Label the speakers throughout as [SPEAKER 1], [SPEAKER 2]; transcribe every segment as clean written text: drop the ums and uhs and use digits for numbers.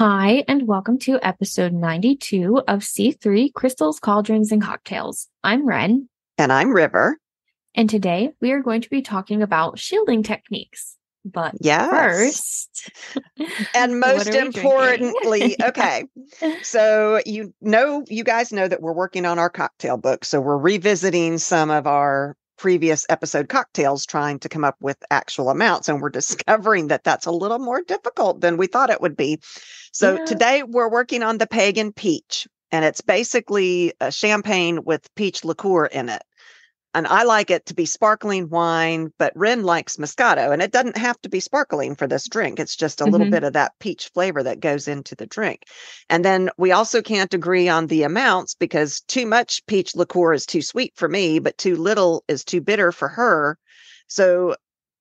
[SPEAKER 1] Hi, and welcome to episode 92 of C3 Crystals, Cauldrons, and Cocktails. I'm Wren,
[SPEAKER 2] And I'm River.
[SPEAKER 1] and today we are going to be talking about shielding techniques. But
[SPEAKER 2] Yes.
[SPEAKER 1] first,
[SPEAKER 2] And
[SPEAKER 1] what
[SPEAKER 2] most
[SPEAKER 1] are we
[SPEAKER 2] importantly,
[SPEAKER 1] drinking?
[SPEAKER 2] okay. So you guys know that we're working on our cocktail book. So we're revisiting some of our previous episode cocktails, trying to come up with actual amounts. And we're discovering that that's a little more difficult than we thought it would be. So
[SPEAKER 1] Yeah.
[SPEAKER 2] today we're working on the Pagan Peach. And it's basically a champagne with peach liqueur in it. And I like it to be sparkling wine, but Wren likes Moscato. And it doesn't have to be sparkling for this drink. It's just a little bit of that peach flavor that goes into the drink. And then we also can't agree on the amounts because too much peach liqueur is too sweet for me, but too little is too bitter for her. So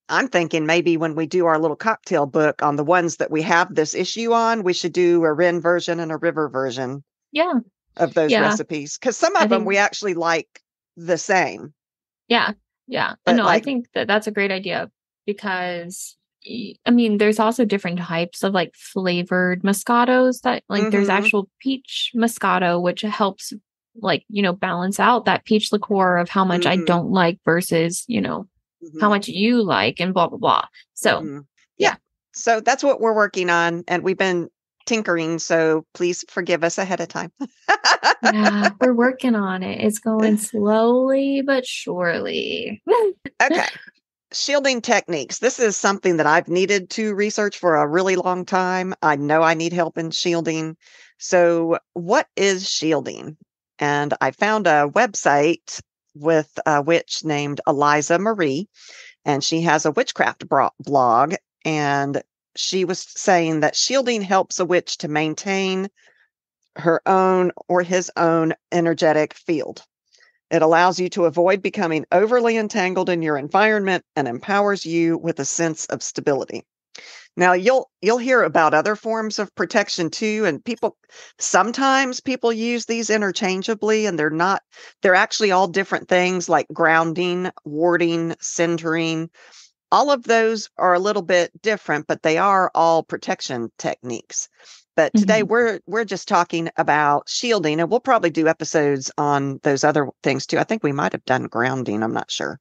[SPEAKER 2] I'm thinking maybe when we do our little cocktail book on the ones that we have this issue on, we should do a Wren version and a River version
[SPEAKER 1] Yeah.
[SPEAKER 2] of those
[SPEAKER 1] Yeah.
[SPEAKER 2] recipes. Because some
[SPEAKER 1] I
[SPEAKER 2] of them
[SPEAKER 1] think,
[SPEAKER 2] we actually like the same.
[SPEAKER 1] yeah. Yeah.
[SPEAKER 2] But
[SPEAKER 1] No, I
[SPEAKER 2] like,
[SPEAKER 1] think that that's a great idea because, I mean, there's also different types of like flavored Moscatos that there's actual peach Moscato, which helps balance out that peach liqueur of how much I don't like versus, how much you like and blah, blah, blah. So,
[SPEAKER 2] yeah. So that's what we're working on. And we've been tinkering. So please forgive us ahead of time.
[SPEAKER 1] yeah, we're working on it. It's going slowly but surely.
[SPEAKER 2] Okay. Shielding techniques. This is something that I've needed to research for a really long time. I know I need help in shielding. So, what is shielding? And I found a website with a witch named Eliza Marie, and she has a witchcraft blog. And she was saying that shielding helps a witch to maintain her own or his own energetic field. It allows you to avoid becoming overly entangled in your environment and empowers you with a sense of stability. Now you'll hear about other forms of protection too, and sometimes people use these interchangeably, and they're actually all different things like grounding, warding, centering. All of those are a little bit different, but they are all protection techniques. But today we're just talking about shielding, and we'll probably do episodes on those other things too. I think we might have done grounding. I'm not sure.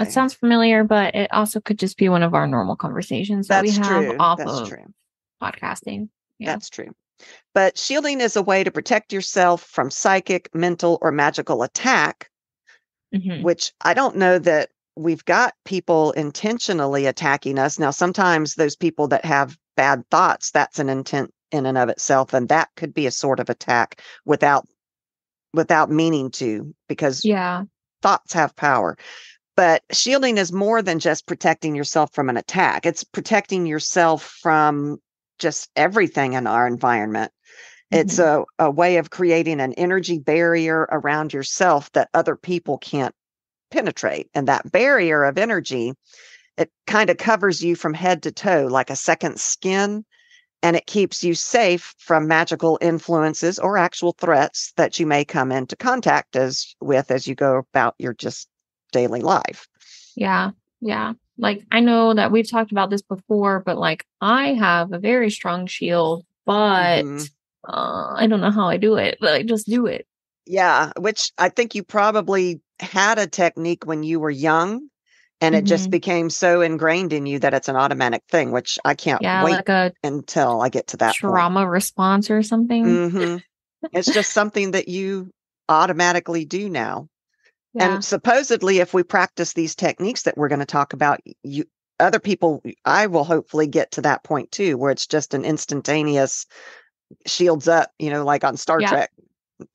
[SPEAKER 1] It sounds familiar, but it also could just be one of our normal conversations that we
[SPEAKER 2] That's
[SPEAKER 1] have
[SPEAKER 2] true.
[SPEAKER 1] off
[SPEAKER 2] That's
[SPEAKER 1] of
[SPEAKER 2] true.
[SPEAKER 1] podcasting. Yeah.
[SPEAKER 2] That's true. But shielding is a way to protect yourself from psychic, mental, or magical attack, which I don't know that we've got people intentionally attacking us. Now, sometimes those people that have bad thoughts, that's an intent in and of itself. And that could be a sort of attack without meaning to, because thoughts have power. But shielding is more than just protecting yourself from an attack. It's protecting yourself from just everything in our environment. It's a way of creating an energy barrier around yourself that other people can't penetrate. And that barrier of energy, it kind of covers you from head to toe like a second skin, and it keeps you safe from magical influences or actual threats that you may come into contact with as you go about your just daily life.
[SPEAKER 1] Yeah. Yeah. Like, I know that we've talked about this before, but like I have a very strong shield, but I don't know how I do it, but I just do it.
[SPEAKER 2] Yeah, which I think you probably had a technique when you were young, and it just became so ingrained in you that it's an automatic thing, which I can't wait
[SPEAKER 1] like a
[SPEAKER 2] until I get to that
[SPEAKER 1] trauma response or something.
[SPEAKER 2] It's just something that you automatically do now.
[SPEAKER 1] Yeah.
[SPEAKER 2] And supposedly, if we practice these techniques that we're going to talk about, other people, I will hopefully get to that point too, where it's just an instantaneous shields up, like on Star Trek,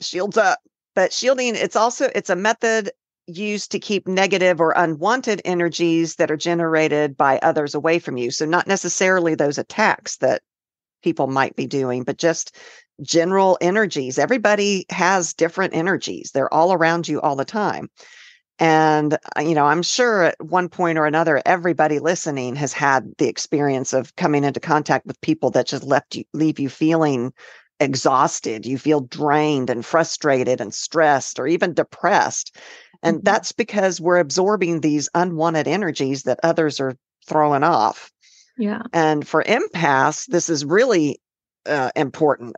[SPEAKER 2] shields up. But shielding, it's a method used to keep negative or unwanted energies that are generated by others away from you. So not necessarily those attacks that people might be doing, but just general energies. Everybody has different energies. They're all around you all the time. And, I'm sure at one point or another, everybody listening has had the experience of coming into contact with people that just leave you feeling exhausted. You feel drained and frustrated and stressed or even depressed. And that's because we're absorbing these unwanted energies that others are throwing off.
[SPEAKER 1] Yeah.
[SPEAKER 2] And for empaths, this is really important.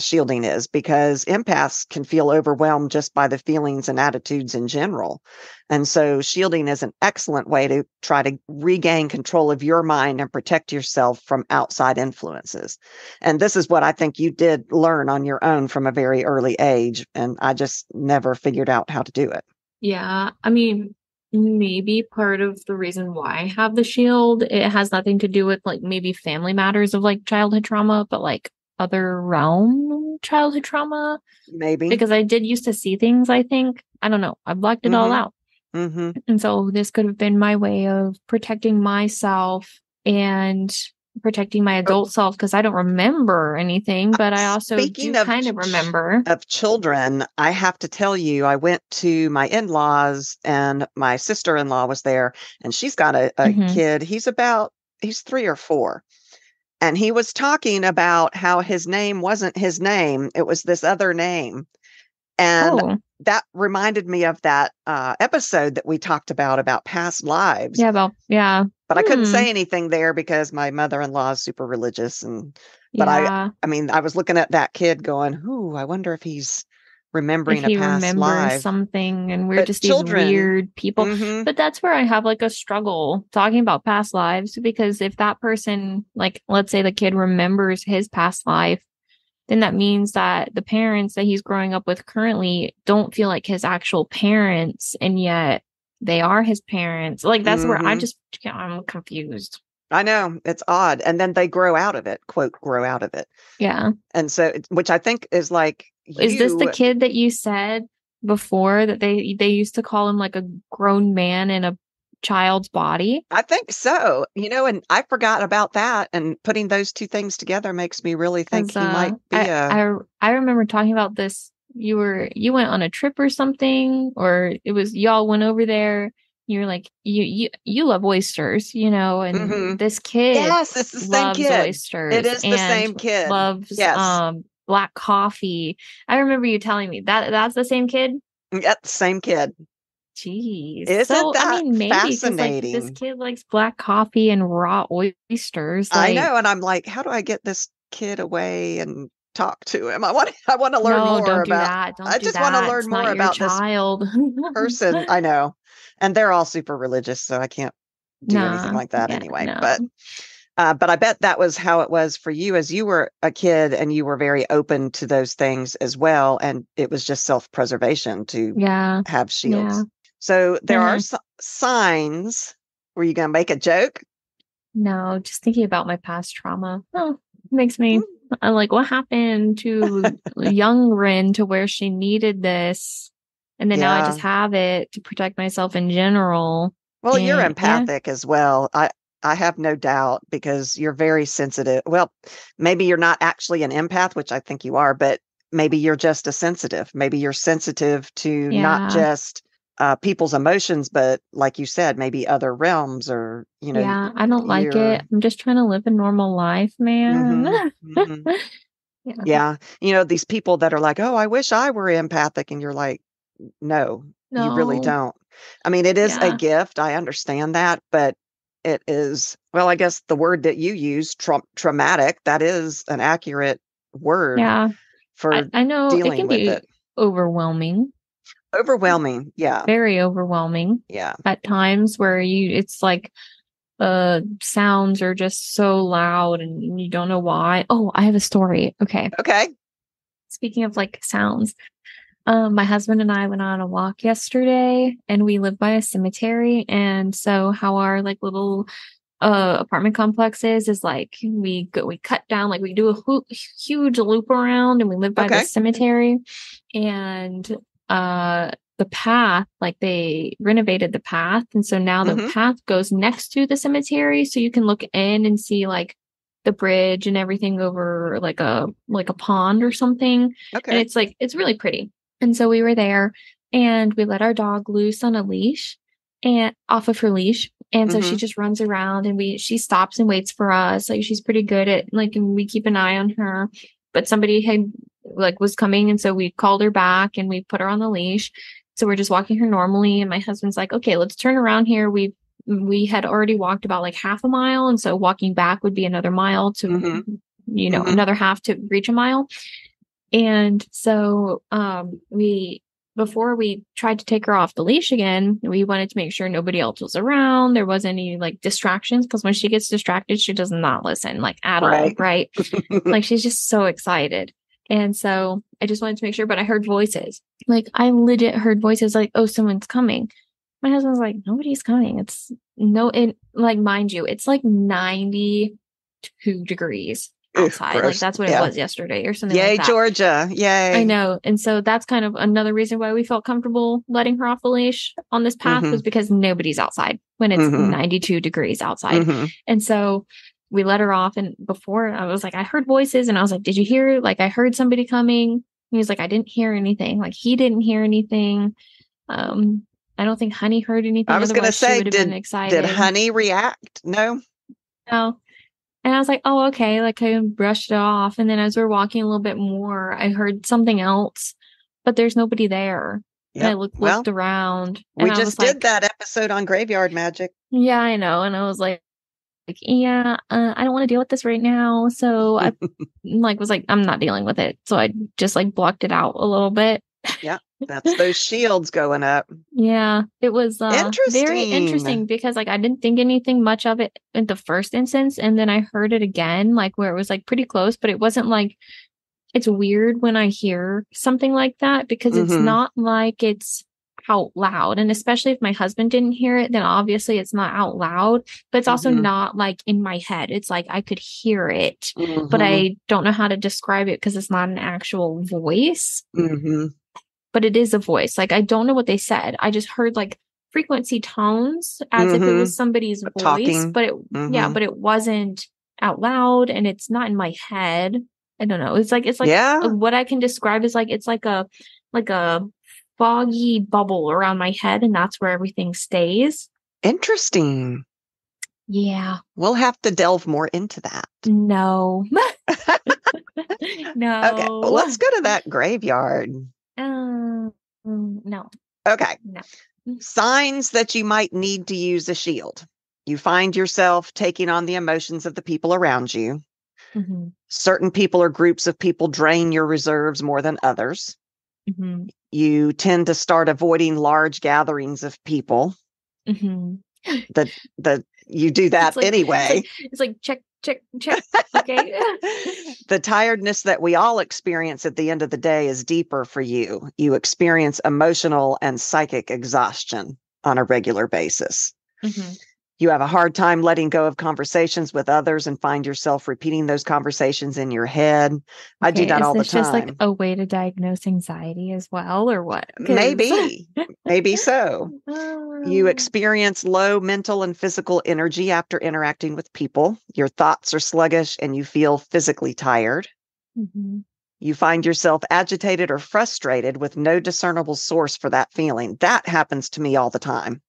[SPEAKER 2] Shielding is because empaths can feel overwhelmed just by the feelings and attitudes in general. And so shielding is an excellent way to try to regain control of your mind and protect yourself from outside influences. And this is what I think you did learn on your own from a very early age. And I just never figured out how to do it.
[SPEAKER 1] Yeah. I mean, maybe part of the reason why I have the shield, it has nothing to do with like maybe family matters of like childhood trauma, but like other realm childhood trauma.
[SPEAKER 2] Maybe.
[SPEAKER 1] Because I did used to see things, I think. I don't know. I blocked it all out. And so this could have been my way of protecting myself and protecting my adult self, because I don't remember anything, but I also do kind of remember.
[SPEAKER 2] Of children, I have to tell you, I went to my in-laws and my sister-in-law was there, and she's got a kid. He's 3 or 4. And he was talking about how his name wasn't his name. It was this other name. And that reminded me of that episode that we talked about past lives.
[SPEAKER 1] Yeah.
[SPEAKER 2] But I couldn't say anything there because my mother-in-law is super religious. But I mean, I was looking at that kid going, I wonder if he's remembering a past life.
[SPEAKER 1] Something, and we're just these weird people. But that's where I have like a struggle talking about past lives, because if that person, like, let's say the kid remembers his past life, then that means that the parents that he's growing up with currently don't feel like his actual parents, and yet they are his parents. Like, that's where I'm confused.
[SPEAKER 2] I know, it's odd. And then they grow out of it, quote, grow out of it.
[SPEAKER 1] Yeah.
[SPEAKER 2] And so, which I think is like,
[SPEAKER 1] is this the kid that you said before that they used to call him like a grown man in a child's body?
[SPEAKER 2] I think so. And I forgot about that, and putting those two things together makes me really think he might be
[SPEAKER 1] I remember talking about this. You went on a trip or something, or it was y'all went over there. You were like, you love oysters, and this kid
[SPEAKER 2] yes, it's the same
[SPEAKER 1] loves
[SPEAKER 2] kid.
[SPEAKER 1] oysters.
[SPEAKER 2] It is the same kid.
[SPEAKER 1] Loves black coffee. I remember you telling me that's the same kid.
[SPEAKER 2] Yeah, the same kid.
[SPEAKER 1] Jeez.
[SPEAKER 2] Isn't that
[SPEAKER 1] maybe
[SPEAKER 2] fascinating?
[SPEAKER 1] This kid likes black coffee and raw oysters.
[SPEAKER 2] I know, and I'm like, how do I get this kid away and talk to him? I want to learn more
[SPEAKER 1] don't
[SPEAKER 2] about
[SPEAKER 1] do that.
[SPEAKER 2] I just want to learn more about
[SPEAKER 1] child.
[SPEAKER 2] This person. I know. And they're all super religious, so I can't do anything like that anyway. No. But I bet that was how it was for you as you were a kid, and you were very open to those things as well. And it was just self-preservation to have shields. Yeah. So there are signs. Were you going to make a joke?
[SPEAKER 1] No, just thinking about my past trauma. Oh, it makes me like, what happened to young Wren to where she needed this? And then now I just have it to protect myself in general.
[SPEAKER 2] Well, you're empathic as well. I have no doubt, because you're very sensitive. Well, maybe you're not actually an empath, which I think you are, but maybe you're just a sensitive. Maybe you're sensitive to not just people's emotions, but like you said, maybe other realms, or,
[SPEAKER 1] Yeah, I don't like it. I'm just trying to live a normal life, man.
[SPEAKER 2] Yeah. These people that are like, oh, I wish I were empathic. And you're like, no, you really don't. I mean, it is a gift. I understand that, but it is, well, I guess the word that you use, traumatic, that is an accurate word for
[SPEAKER 1] I know
[SPEAKER 2] dealing
[SPEAKER 1] it can
[SPEAKER 2] with
[SPEAKER 1] be
[SPEAKER 2] it.
[SPEAKER 1] Overwhelming.
[SPEAKER 2] Overwhelming. Yeah.
[SPEAKER 1] Very overwhelming.
[SPEAKER 2] Yeah.
[SPEAKER 1] At times where it's like sounds are just so loud and you don't know why. Oh, I have a story. Okay. Speaking of like sounds, my husband and I went on a walk yesterday, and we live by a cemetery. And so how our like little apartment complex is like, we cut down, like we do a huge loop around, and we live by the cemetery. And the path, like they renovated the path, and so now the path goes next to the cemetery, so you can look in and see like the bridge and everything over like a pond or something. And it's really pretty. And so we were there, and we let our dog loose on a leash and off of her leash. And so she just runs around, and she stops and waits for us. Like, she's pretty good at like, and we keep an eye on her, but somebody had like was coming. And so we called her back and we put her on the leash. So we're just walking her normally. And my husband's like, okay, let's turn around here. We've we had already walked about like half a mile. And so walking back would be another mile to, another half to reach a mile. And so before we tried to take her off the leash again, we wanted to make sure nobody else was around. There wasn't any like distractions, because when she gets distracted, she does not listen like at all. Right. Like she's just so excited. And so I just wanted to make sure, but I heard voices. Like I legit heard voices like, oh, someone's coming. My husband's like, nobody's coming. Like, mind you, it's like 92 degrees outside. Like that's what it was yesterday or something like that.
[SPEAKER 2] Yay, Georgia. Yay.
[SPEAKER 1] I know. And so that's kind of another reason why we felt comfortable letting her off the leash on this path was because nobody's outside when it's 92 degrees outside. And so we let her off. And before I was like, I heard voices, and I was like, did you hear? Like, I heard somebody coming. And he was like, I didn't hear anything. Like he didn't hear anything. I don't think Honey heard anything.
[SPEAKER 2] I was going to say,
[SPEAKER 1] did
[SPEAKER 2] Honey react? No.
[SPEAKER 1] No. And I was like, oh, okay. Like I brushed it off. And then as we were walking a little bit more, I heard something else, but there's nobody there. Yep. And I looked around.
[SPEAKER 2] We just did that episode on graveyard magic.
[SPEAKER 1] Yeah, I know. And I was like, yeah, I don't want to deal with this right now. So I was like, I'm not dealing with it. So I just like blocked it out a little bit.
[SPEAKER 2] Yeah. That's those shields going up.
[SPEAKER 1] Yeah, it was very interesting because like I didn't think anything much of it in the first instance, and then I heard it again, like where it was like pretty close, but it wasn't like, it's weird when I hear something like that because it's not like it's out loud, and especially if my husband didn't hear it, then obviously it's not out loud, but it's also not like in my head. It's like I could hear it, but I don't know how to describe it because it's not an actual voice. But it is a voice. Like, I don't know what they said. I just heard like frequency tones as if it was somebody's voice, talking. But but it wasn't out loud, and it's not in my head. I don't know. It's like what I can describe is like, it's like a foggy bubble around my head, and that's where everything stays.
[SPEAKER 2] Interesting.
[SPEAKER 1] Yeah.
[SPEAKER 2] We'll have to delve more into that.
[SPEAKER 1] No. No.
[SPEAKER 2] Okay. Well, let's go to that graveyard.
[SPEAKER 1] No.
[SPEAKER 2] Okay.
[SPEAKER 1] No.
[SPEAKER 2] Signs that you might need to use a shield. You find yourself taking on the emotions of the people around you. Certain people or groups of people drain your reserves more than others. You tend to start avoiding large gatherings of people. You do that anyway.
[SPEAKER 1] It's like check. Okay.
[SPEAKER 2] The tiredness that we all experience at the end of the day is deeper for you. You experience emotional and psychic exhaustion on a regular basis. You have a hard time letting go of conversations with others and find yourself repeating those conversations in your head. I do that all the time. Is this just
[SPEAKER 1] like a way to diagnose anxiety as well, or what?
[SPEAKER 2] Maybe so. You experience low mental and physical energy after interacting with people. Your thoughts are sluggish and you feel physically tired. You find yourself agitated or frustrated with no discernible source for that feeling. That happens to me all the time.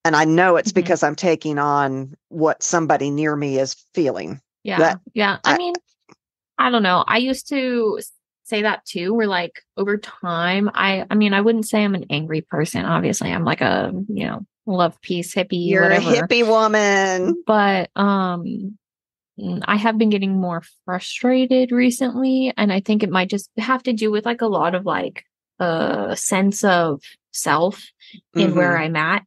[SPEAKER 2] And I know it's because I'm taking on what somebody near me is feeling.
[SPEAKER 1] Yeah. I mean, I don't know. I used to say that too, where like over time, I mean, I wouldn't say I'm an angry person. Obviously, I'm like a, love, peace, hippie,
[SPEAKER 2] You're
[SPEAKER 1] whatever.
[SPEAKER 2] a hippie woman.
[SPEAKER 1] But I have been getting more frustrated recently. And I think it might just have to do with like a lot of like a sense of self in where I'm at.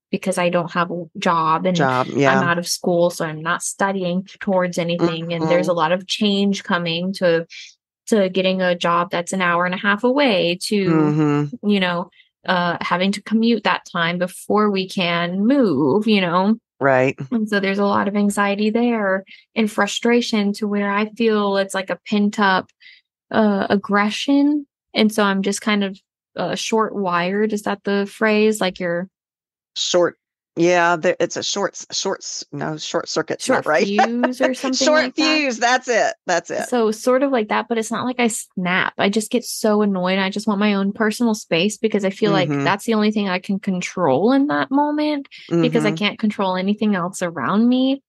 [SPEAKER 1] Because I don't have a job and I'm out of school, so I'm not studying towards anything. And there's a lot of change coming to getting a job that's an hour and a half away to, having to commute that time before we can move,
[SPEAKER 2] Right.
[SPEAKER 1] And so there's a lot of anxiety there and frustration to where I feel it's like a pent up aggression. And so I'm just kind of short wired. Is that the phrase? Like you're
[SPEAKER 2] short. Yeah, it's a short circuit, right?
[SPEAKER 1] Fuse or something.
[SPEAKER 2] Short fuse. That's it.
[SPEAKER 1] So sort of like that, but it's not like I snap. I just get so annoyed. I just want my own personal space because I feel like that's the only thing I can control in that moment because I can't control anything else around me.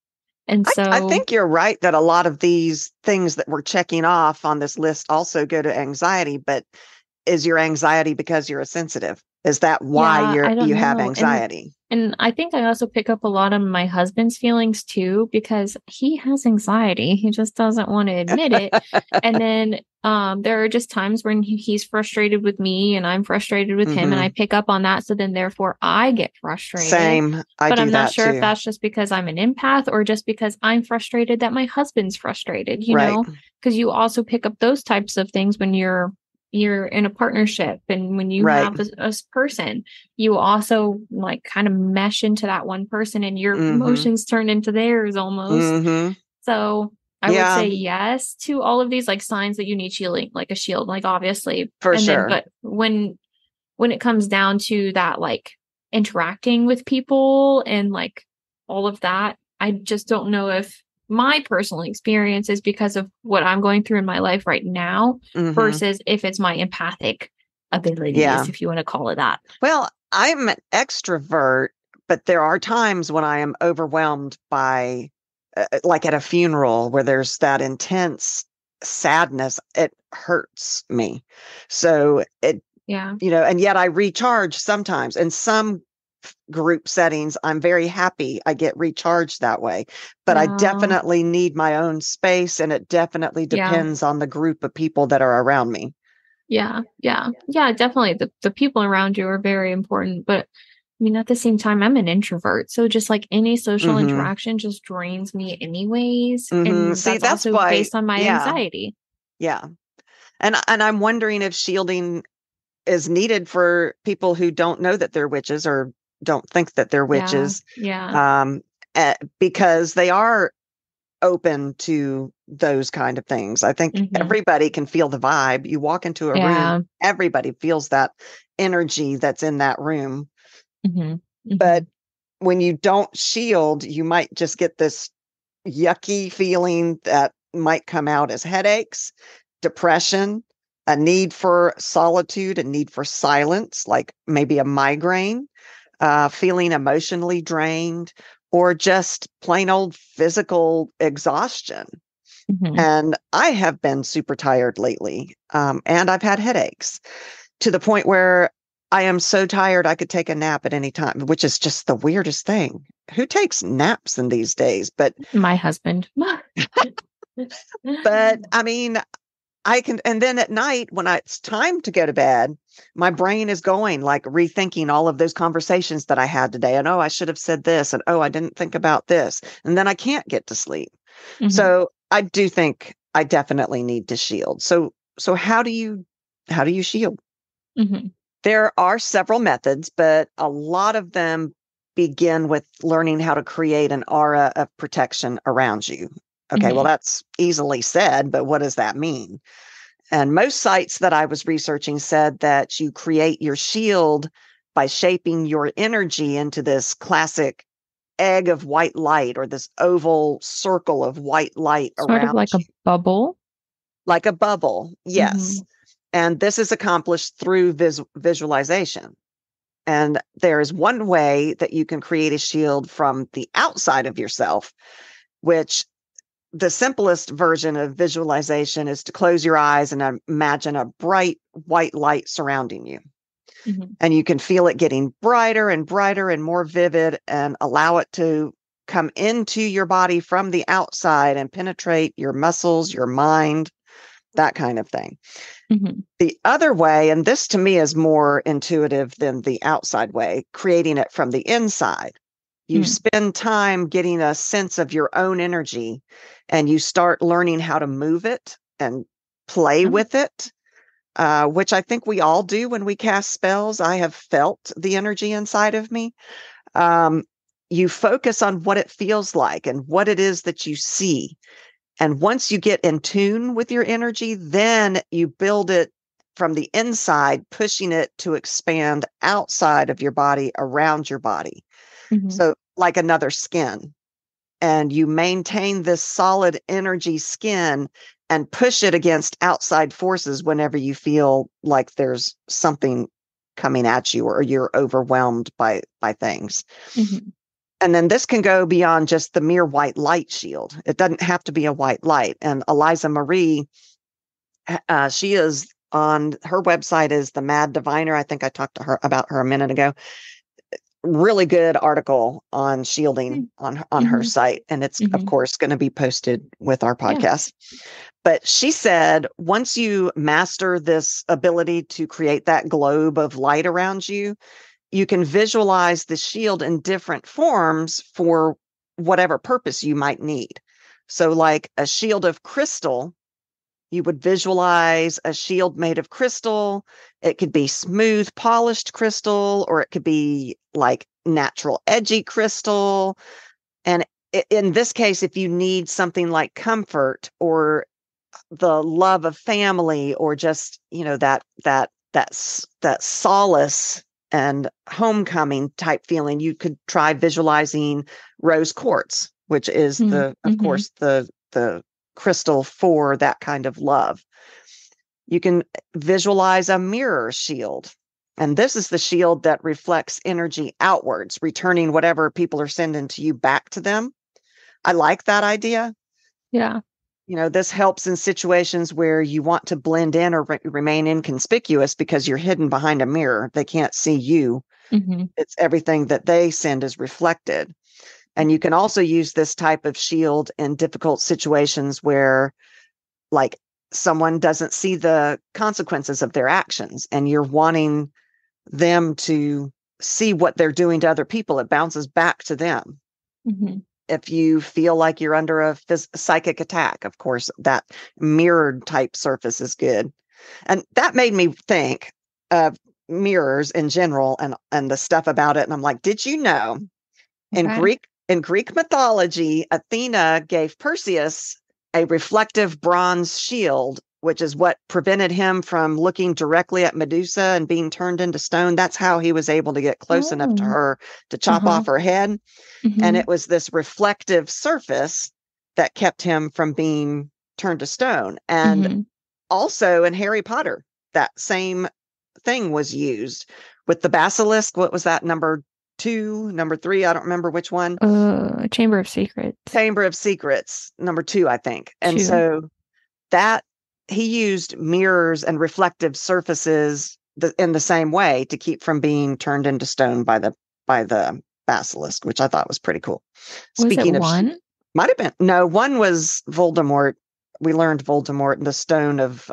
[SPEAKER 1] And so
[SPEAKER 2] I think you're right that a lot of these things that we're checking off on this list also go to anxiety, but is your anxiety because you're a sensitive? Is that why
[SPEAKER 1] Yeah, I don't
[SPEAKER 2] you have
[SPEAKER 1] know.
[SPEAKER 2] anxiety?
[SPEAKER 1] And I think I also pick up a lot of my husband's feelings too, because he has anxiety. He just doesn't want to admit it. And then there are just times when he's frustrated with me and I'm frustrated with him, and I
[SPEAKER 2] Hmm.
[SPEAKER 1] pick up on that. So then therefore I get frustrated.
[SPEAKER 2] Same. I
[SPEAKER 1] But
[SPEAKER 2] do
[SPEAKER 1] I'm not
[SPEAKER 2] that
[SPEAKER 1] sure if
[SPEAKER 2] too.
[SPEAKER 1] that's just because I'm an empath or just because I'm frustrated that my husband's frustrated,
[SPEAKER 2] Right.
[SPEAKER 1] because you also pick up those types of things when you're in a partnership, and when you
[SPEAKER 2] Right.
[SPEAKER 1] have a person, you also like kind of mesh into that one person, and your
[SPEAKER 2] Hmm.
[SPEAKER 1] emotions turn into theirs almost.
[SPEAKER 2] Hmm.
[SPEAKER 1] So I would
[SPEAKER 2] Yeah,
[SPEAKER 1] say yes to all of these like signs that you need shielding, like a shield, like obviously.
[SPEAKER 2] for
[SPEAKER 1] And then,
[SPEAKER 2] sure.
[SPEAKER 1] but when it comes down to that, like interacting with people and like all of that, I just don't know if my personal experience is because of what I'm going through in my life right now
[SPEAKER 2] Hmm.
[SPEAKER 1] versus if it's my empathic abilities,
[SPEAKER 2] Yeah.
[SPEAKER 1] if you want to call it that.
[SPEAKER 2] Well, I'm an extrovert, but there are times when I am overwhelmed by, like at a funeral where there's that intense sadness. It hurts me. So
[SPEAKER 1] Yeah.
[SPEAKER 2] and yet I recharge sometimes. In some group settings, I'm very happy. I get recharged that way. But I
[SPEAKER 1] Yeah.
[SPEAKER 2] definitely need my own space, and it definitely
[SPEAKER 1] Yeah.
[SPEAKER 2] depends on the group of people that are around me.
[SPEAKER 1] Yeah. Yeah. Yeah. Definitely. The people around you are very important. But I mean, at the same time, I'm an introvert. So just like any social
[SPEAKER 2] Hmm.
[SPEAKER 1] interaction just drains me anyways.
[SPEAKER 2] Hmm.
[SPEAKER 1] And
[SPEAKER 2] See,
[SPEAKER 1] that's
[SPEAKER 2] that's
[SPEAKER 1] also
[SPEAKER 2] why,
[SPEAKER 1] based on my
[SPEAKER 2] yeah,
[SPEAKER 1] anxiety.
[SPEAKER 2] yeah. And I'm wondering if shielding is needed for people who don't know that they're witches or don't think that they're
[SPEAKER 1] Yeah.
[SPEAKER 2] witches,
[SPEAKER 1] Yeah.
[SPEAKER 2] um, because they are open to those kind of things. I think
[SPEAKER 1] Hmm.
[SPEAKER 2] everybody can feel the vibe. You walk into a room,
[SPEAKER 1] Yeah.
[SPEAKER 2] everybody feels that energy that's in that room.
[SPEAKER 1] Hmm.
[SPEAKER 2] But
[SPEAKER 1] Hmm.
[SPEAKER 2] when you don't shield, you might just get this yucky feeling that might come out as headaches, depression, a need for solitude, a need for silence, like maybe a migraine, feeling emotionally drained, or just plain old physical exhaustion.
[SPEAKER 1] Hmm.
[SPEAKER 2] And I have been super tired lately, and I've had headaches to the point where I am so tired I could take a nap at any time, which is just the weirdest thing. Who takes naps in these days?
[SPEAKER 1] My husband.
[SPEAKER 2] But I mean, I can, and then at night when it's time to go to bed, my brain is going like rethinking all of those conversations that I had today. And oh, I should have said this. And oh, I didn't think about this. And then I can't get to sleep.
[SPEAKER 1] Hmm.
[SPEAKER 2] So I do think I definitely need to shield. So how do you shield?
[SPEAKER 1] Hmm.
[SPEAKER 2] There are several methods, but a lot of them begin with learning how to create an aura of protection around you. Okay, well,
[SPEAKER 1] Hmm.
[SPEAKER 2] that's easily said, but what does that mean? And most sites that I was researching said that you create your shield by shaping your energy into this classic egg of white light or this oval circle of white light
[SPEAKER 1] Sort of
[SPEAKER 2] around
[SPEAKER 1] like a
[SPEAKER 2] you,
[SPEAKER 1] bubble.
[SPEAKER 2] like a bubble. Yes.
[SPEAKER 1] Hmm.
[SPEAKER 2] And this is accomplished through visualization. And there is one way that you can create a shield from the outside of yourself, which the simplest version of visualization is to close your eyes and imagine a bright white light surrounding you.
[SPEAKER 1] Hmm.
[SPEAKER 2] And you can feel it getting brighter and brighter and more vivid, and allow it to come into your body from the outside and penetrate your muscles, your mind, that kind of thing.
[SPEAKER 1] Hmm.
[SPEAKER 2] The other way, and this to me is more intuitive than the outside way, creating it from the inside. You
[SPEAKER 1] Hmm.
[SPEAKER 2] spend time getting a sense of your own energy, and you start learning how to move it and play with it, which I think we all do when we cast spells. I have felt the energy inside of me. Um, you focus on what it feels like and what it is that you see. And once you get in tune with your energy, then you build it from the inside, pushing it to expand outside of your body, around your body.
[SPEAKER 1] Hmm.
[SPEAKER 2] So, like another skin. And you maintain this solid energy skin and push it against outside forces whenever you feel like there's something coming at you or you're overwhelmed by things.
[SPEAKER 1] Hmm.
[SPEAKER 2] And then this can go beyond just the mere white light shield. It doesn't have to be a white light. And Eliza Marie, she is on her website is The Mad Diviner. I think I talked to her about her a minute ago. Really good article on shielding on her site. And it's, of course, going to be posted with our podcast. Yeah. But she said, once you master this ability to create that globe of light around you, you can visualize the shield in different forms for whatever purpose you might need. So like a shield of crystal, you would visualize a shield made of crystal. It could be smooth, polished crystal, or it could be like natural, edgy crystal. And in this case, if you need something like comfort or the love of family, or just, that solace and homecoming type feeling, you could try visualizing rose quartz, which is of course, the crystal for that kind of love. You can visualize a mirror shield. And this is the shield that reflects energy outwards, returning whatever people are sending to you back to them. I like that idea.
[SPEAKER 1] Yeah.
[SPEAKER 2] This helps in situations where you want to blend in or remain inconspicuous because you're hidden behind a mirror. They can't see you. It's everything that they send is reflected. And you can also use this type of shield in difficult situations where, like, someone doesn't see the consequences of their actions and you're wanting them to see what they're doing to other people. It bounces back to them. If you feel like you're under a psychic attack, of course, that mirrored type surface is good. And that made me think of mirrors in general and the stuff about it. And I'm like, did you know in Greek mythology, Athena gave Perseus a reflective bronze shield, which is what prevented him from looking directly at Medusa and being turned into stone. That's how he was able to get close enough to her to chop off her head. And it was this reflective surface that kept him from being turned to stone. And also in Harry Potter, that same thing was used with the basilisk. What was that, number 2, number 3? I don't remember which one.
[SPEAKER 1] Chamber of Secrets.
[SPEAKER 2] Chamber of Secrets, number 2, I think. And so that he used mirrors and reflective surfaces in the same way to keep from being turned into stone by the basilisk, which I thought was pretty cool.
[SPEAKER 1] Speaking of one,
[SPEAKER 2] might have been. No, one was Voldemort. We learned Voldemort in the stone of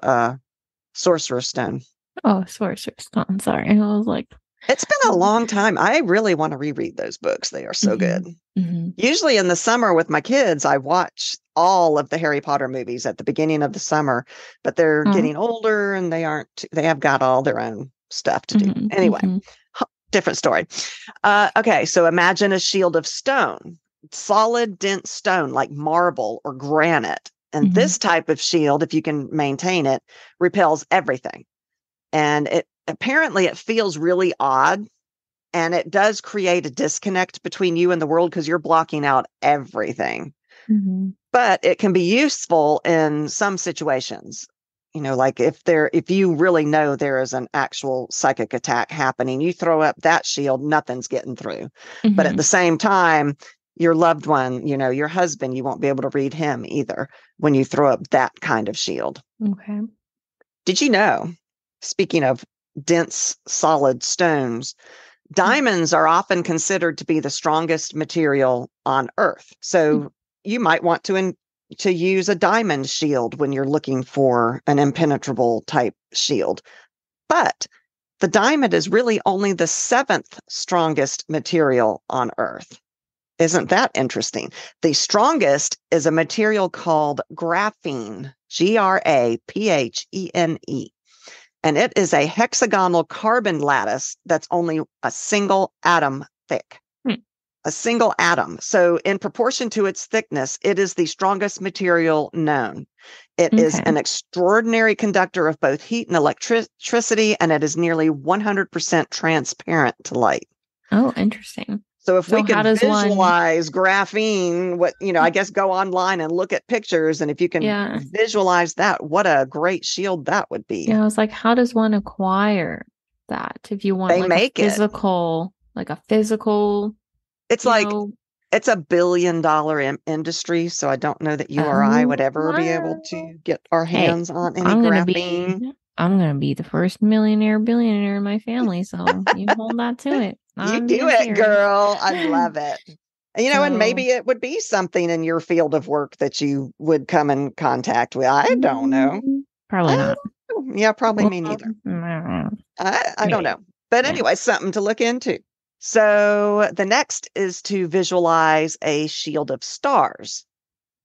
[SPEAKER 2] Sorcerer's Stone.
[SPEAKER 1] Oh, Sorcerer's Stone. Sorry, I was like,
[SPEAKER 2] it's been a long time. I really want to reread those books. They are so good. Usually in the summer with my kids, I watch all of the Harry Potter movies at the beginning of the summer, but they're getting older and they have got all their own stuff to do. Anyway, different story. Okay, so imagine a shield of stone, solid, dense stone like marble or granite. And this type of shield, if you can maintain it, repels everything. And apparently it feels really odd. And it does create a disconnect between you and the world because you're blocking out everything. But it can be useful in some situations. Like if you really know there is an actual psychic attack happening, you throw up that shield, nothing's getting through. But at the same time, your loved one, your husband, you won't be able to read him either when you throw up that kind of shield.
[SPEAKER 1] Okay.
[SPEAKER 2] Did you know, speaking of dense, solid stones, diamonds are often considered to be the strongest material on Earth. So you might want to use a diamond shield when you're looking for an impenetrable type shield. But the diamond is really only the 7th strongest material on Earth. Isn't that interesting? The strongest is a material called graphene, Graphene. And it is a hexagonal carbon lattice that's only a single atom thick. A single atom. So in proportion to its thickness, it is the strongest material known. It is an extraordinary conductor of both heat and electricity, and it is nearly 100% transparent to light.
[SPEAKER 1] Oh, interesting.
[SPEAKER 2] So if we could visualize graphene, I guess go online and look at pictures. And if you can visualize that, what a great shield that would be.
[SPEAKER 1] Yeah, I was like, how does one acquire that? If you want a physical.
[SPEAKER 2] It's like, it's $1 billion industry. So I don't know that you or I would ever be able to get our hands on any graphene.
[SPEAKER 1] I'm gonna be the first millionaire billionaire in my family, so you hold that to it.
[SPEAKER 2] You
[SPEAKER 1] I'm
[SPEAKER 2] do
[SPEAKER 1] being
[SPEAKER 2] it,
[SPEAKER 1] serious.
[SPEAKER 2] girl. I love it. And
[SPEAKER 1] So,
[SPEAKER 2] maybe it would be something in your field of work that you would come in contact with. I don't know.
[SPEAKER 1] probably
[SPEAKER 2] I
[SPEAKER 1] not.
[SPEAKER 2] don't know. Yeah, probably
[SPEAKER 1] Well,
[SPEAKER 2] me neither.
[SPEAKER 1] mm,
[SPEAKER 2] I don't
[SPEAKER 1] maybe.
[SPEAKER 2] know. But
[SPEAKER 1] Yeah.
[SPEAKER 2] anyway, something to look into. So the next is to visualize a shield of stars.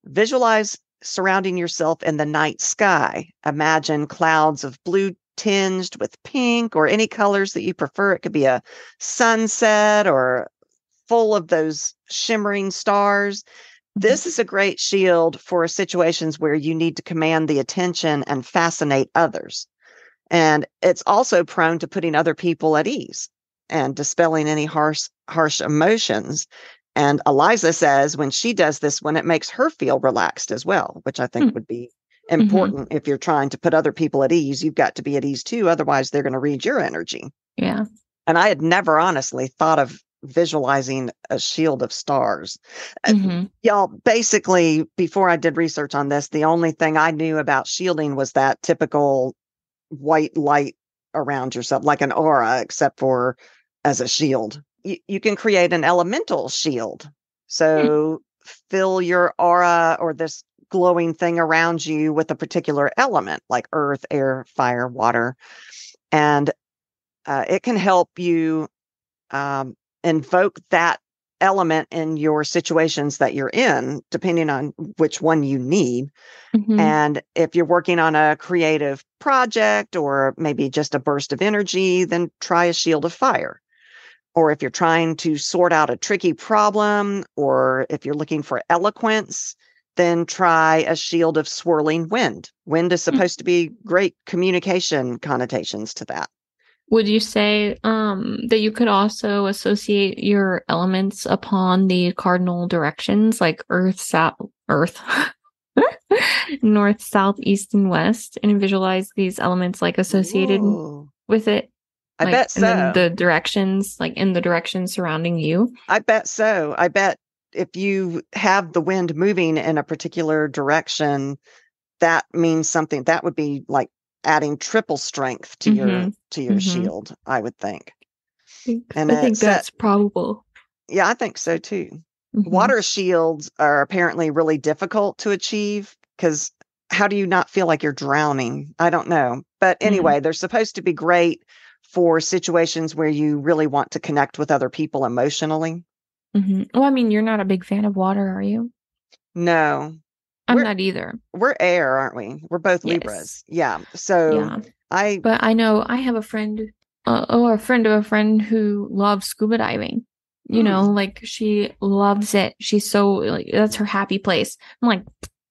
[SPEAKER 2] Visualize surrounding yourself in the night sky. Imagine clouds of blue tinged with pink or any colors that you prefer. It could be a sunset or full of those shimmering stars.
[SPEAKER 1] Mhm.
[SPEAKER 2] This is a great shield for situations where you need to command the attention and fascinate others. And it's also prone to putting other people at ease and dispelling any harsh emotions. And Eliza says when she does this, when it makes her feel relaxed as well, which I think would be
[SPEAKER 1] Mm-hmm.
[SPEAKER 2] important. If you're trying to put other people at ease, you've got to be at ease too. Otherwise, they're going to read your energy.
[SPEAKER 1] Yeah.
[SPEAKER 2] And I had never honestly thought of visualizing a shield of stars.
[SPEAKER 1] Mm-hmm.
[SPEAKER 2] Y'all, basically, before I did research on this, the only thing I knew about shielding was that typical white light around yourself, like an aura, except for as a shield. You can create an elemental shield. So fill your aura or this glowing thing around you with a particular element like earth, air, fire, water. And it can help you invoke that element in your situations that you're in, depending on which one you need.
[SPEAKER 1] Mm-hmm.
[SPEAKER 2] And if you're working on a creative project or maybe just a burst of energy, then try a shield of fire. Or if you're trying to sort out a tricky problem, or if you're looking for eloquence, then try a shield of swirling wind. Wind is supposed to be great communication connotations to that.
[SPEAKER 1] Would you say that you could also associate your elements upon the cardinal directions like earth, south, earth, north, south, east, and west, and visualize these elements like associated
[SPEAKER 2] Ooh,
[SPEAKER 1] with it?
[SPEAKER 2] I
[SPEAKER 1] Like,
[SPEAKER 2] bet
[SPEAKER 1] and then
[SPEAKER 2] so.
[SPEAKER 1] the directions, like in the direction surrounding you.
[SPEAKER 2] I bet so. I bet if you have the wind moving in a particular direction, that means something that would be like adding triple strength
[SPEAKER 1] Mm-hmm.
[SPEAKER 2] to your
[SPEAKER 1] Mm-hmm.
[SPEAKER 2] shield, I would think. And
[SPEAKER 1] I
[SPEAKER 2] it
[SPEAKER 1] think
[SPEAKER 2] set
[SPEAKER 1] that's probable.
[SPEAKER 2] yeah, I think so too.
[SPEAKER 1] Mm-hmm.
[SPEAKER 2] Water shields are apparently really difficult to achieve because how do you not feel like you're drowning? I don't know. But
[SPEAKER 1] Mm-hmm.
[SPEAKER 2] anyway, they're supposed to be great for situations where you really want to connect with other people emotionally.
[SPEAKER 1] Mm-hmm. Well, I mean, you're not a big fan of water, are you?
[SPEAKER 2] No.
[SPEAKER 1] I'm
[SPEAKER 2] We're
[SPEAKER 1] not either.
[SPEAKER 2] we're air, aren't we? We're both
[SPEAKER 1] Yes.
[SPEAKER 2] Libras. Yeah. So
[SPEAKER 1] Yeah.
[SPEAKER 2] I
[SPEAKER 1] But I know I have a friend, a friend of a friend who loves scuba diving. You know,
[SPEAKER 2] mm,
[SPEAKER 1] like she loves it. She's so like that's her happy place. I'm like,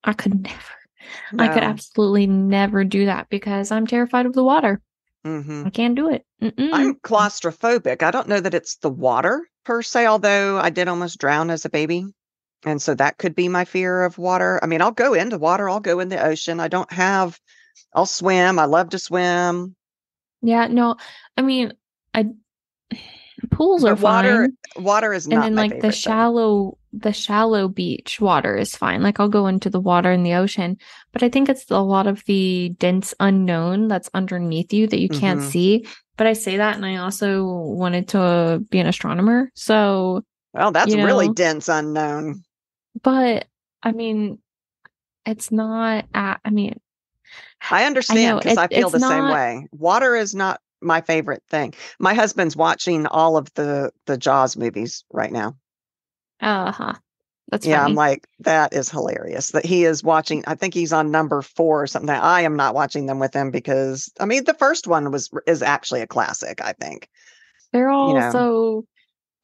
[SPEAKER 1] I could never. I could
[SPEAKER 2] no.
[SPEAKER 1] absolutely never do that because I'm terrified of the water.
[SPEAKER 2] Hmm.
[SPEAKER 1] I can't do it. Mm-mm.
[SPEAKER 2] I'm claustrophobic. I don't know that it's the water per se, although I did almost drown as a baby. And so that could be my fear of water. I mean, I'll go into water, I'll go in the ocean. I'll swim. I love to swim.
[SPEAKER 1] Yeah, no. I mean, I pools are
[SPEAKER 2] But
[SPEAKER 1] fine.
[SPEAKER 2] water is
[SPEAKER 1] And
[SPEAKER 2] not
[SPEAKER 1] then
[SPEAKER 2] my
[SPEAKER 1] like
[SPEAKER 2] favorite thing.
[SPEAKER 1] the shallow beach water is fine. Like I'll go into the water in the ocean, but I think it's a lot of the dense unknown that's underneath you that you can't
[SPEAKER 2] Hmm.
[SPEAKER 1] see. But I say that and I also wanted to be an astronomer. So,
[SPEAKER 2] Well, that's
[SPEAKER 1] you
[SPEAKER 2] really
[SPEAKER 1] know,
[SPEAKER 2] dense unknown.
[SPEAKER 1] but I mean, it's not I mean,
[SPEAKER 2] I
[SPEAKER 1] I
[SPEAKER 2] understand
[SPEAKER 1] know
[SPEAKER 2] because I feel
[SPEAKER 1] it's
[SPEAKER 2] the same
[SPEAKER 1] not
[SPEAKER 2] way. Water is not my favorite thing. My husband's watching all of the Jaws movies right now.
[SPEAKER 1] uh-huh. That's
[SPEAKER 2] Yeah, I'm
[SPEAKER 1] funny.
[SPEAKER 2] like, that is hilarious that he is watching. I think he's on number 4 or something. I am not watching them with him because I mean the first one is actually a classic, I think.
[SPEAKER 1] They're
[SPEAKER 2] You
[SPEAKER 1] all
[SPEAKER 2] know.
[SPEAKER 1] so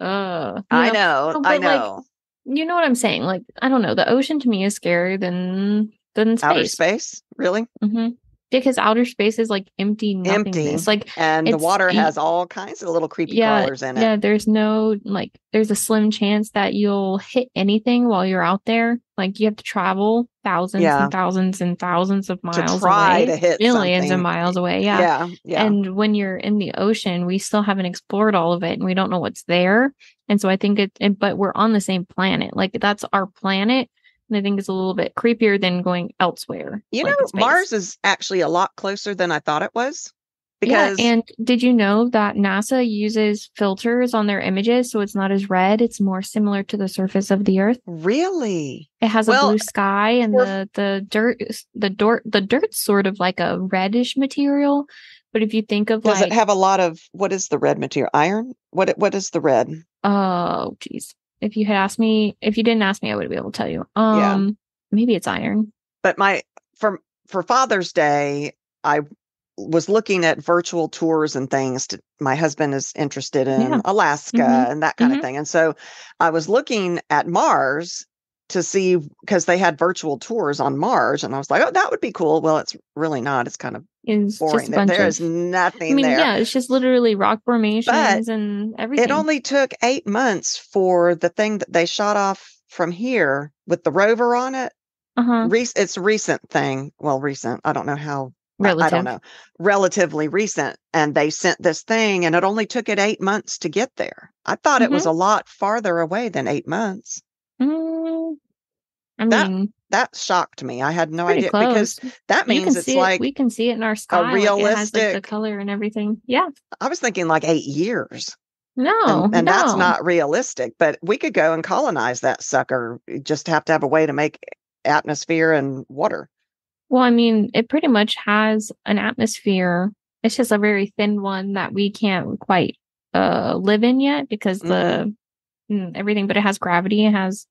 [SPEAKER 2] I know.
[SPEAKER 1] oh,
[SPEAKER 2] I
[SPEAKER 1] but like
[SPEAKER 2] know.
[SPEAKER 1] you know what I'm saying? Like, I don't know. The ocean to me is scarier than
[SPEAKER 2] Outer
[SPEAKER 1] space.
[SPEAKER 2] space? Really?
[SPEAKER 1] Hmm. Because outer space is like empty
[SPEAKER 2] Empty.
[SPEAKER 1] nothingness. Like
[SPEAKER 2] And the
[SPEAKER 1] it's
[SPEAKER 2] water has all kinds of little creepy
[SPEAKER 1] yeah,
[SPEAKER 2] crawlers in it.
[SPEAKER 1] yeah, there's no like there's a slim chance that you'll hit anything while you're out there. Like you have to travel thousands and
[SPEAKER 2] Yeah,
[SPEAKER 1] thousands and thousands of
[SPEAKER 2] to
[SPEAKER 1] miles
[SPEAKER 2] try
[SPEAKER 1] away,
[SPEAKER 2] to hit
[SPEAKER 1] millions of
[SPEAKER 2] something.
[SPEAKER 1] miles away. Yeah.
[SPEAKER 2] Yeah, yeah.
[SPEAKER 1] And when you're in the ocean, we still haven't explored all of it and we don't know what's there. And so I think but we're on the same planet. Like that's our planet. I think it's a little bit creepier than going elsewhere,
[SPEAKER 2] You
[SPEAKER 1] like in
[SPEAKER 2] know,
[SPEAKER 1] space.
[SPEAKER 2] Mars is actually a lot closer than I thought it was
[SPEAKER 1] Yeah,
[SPEAKER 2] because
[SPEAKER 1] and did you know that NASA uses filters on their images so it's not as red, it's more similar to the surface of the Earth?
[SPEAKER 2] really,
[SPEAKER 1] It has a
[SPEAKER 2] well,
[SPEAKER 1] blue sky and
[SPEAKER 2] for
[SPEAKER 1] the dirt's sort of like a reddish material. But if you think of
[SPEAKER 2] does it
[SPEAKER 1] like,
[SPEAKER 2] have a lot of what is the red material? Iron? What is the red?
[SPEAKER 1] oh geez. If you didn't ask me, I would be able to tell you.
[SPEAKER 2] Yeah.
[SPEAKER 1] Maybe it's iron.
[SPEAKER 2] But for Father's Day, I was looking at virtual tours and things. My husband is interested
[SPEAKER 1] Yeah.
[SPEAKER 2] in Alaska
[SPEAKER 1] Mm-hmm.
[SPEAKER 2] and that kind of
[SPEAKER 1] Mm-hmm.
[SPEAKER 2] thing. And so I was looking at Mars to see because they had virtual tours on Mars. And I was like, oh, that would be cool. Well, it's really not. It's kind of
[SPEAKER 1] It's just
[SPEAKER 2] boring.
[SPEAKER 1] a bunch
[SPEAKER 2] There
[SPEAKER 1] of,
[SPEAKER 2] is
[SPEAKER 1] I
[SPEAKER 2] nothing
[SPEAKER 1] mean,
[SPEAKER 2] there.
[SPEAKER 1] yeah, it's just literally rock
[SPEAKER 2] But
[SPEAKER 1] formations and
[SPEAKER 2] it
[SPEAKER 1] everything.
[SPEAKER 2] only took 8 months for the thing that they shot off from here with the rover on it.
[SPEAKER 1] Uh-huh.
[SPEAKER 2] It's a recent thing. Well, recent. I don't know how. I don't
[SPEAKER 1] Relative.
[SPEAKER 2] know. Relatively recent. And they sent this thing and it only took it 8 months to get there. I thought it was
[SPEAKER 1] Mm-hmm.
[SPEAKER 2] a lot farther away than 8 months.
[SPEAKER 1] Mm, I
[SPEAKER 2] That
[SPEAKER 1] mean,
[SPEAKER 2] that shocked me. I had
[SPEAKER 1] it's
[SPEAKER 2] no
[SPEAKER 1] pretty
[SPEAKER 2] idea because
[SPEAKER 1] close.
[SPEAKER 2] that
[SPEAKER 1] You
[SPEAKER 2] means
[SPEAKER 1] can
[SPEAKER 2] it's
[SPEAKER 1] see it.
[SPEAKER 2] like
[SPEAKER 1] We can see it in our
[SPEAKER 2] a
[SPEAKER 1] sky. Like it has like the
[SPEAKER 2] realistic.
[SPEAKER 1] color and everything. Yeah.
[SPEAKER 2] I was thinking like 8 years.
[SPEAKER 1] No,
[SPEAKER 2] And that's
[SPEAKER 1] no.
[SPEAKER 2] not realistic, but we could go and colonize that sucker. You just have to have a way to make atmosphere and water.
[SPEAKER 1] Well, I mean, it pretty much has an atmosphere. It's just a very thin one that we can't quite live in yet because
[SPEAKER 2] Hmm.
[SPEAKER 1] everything, but it has gravity. It has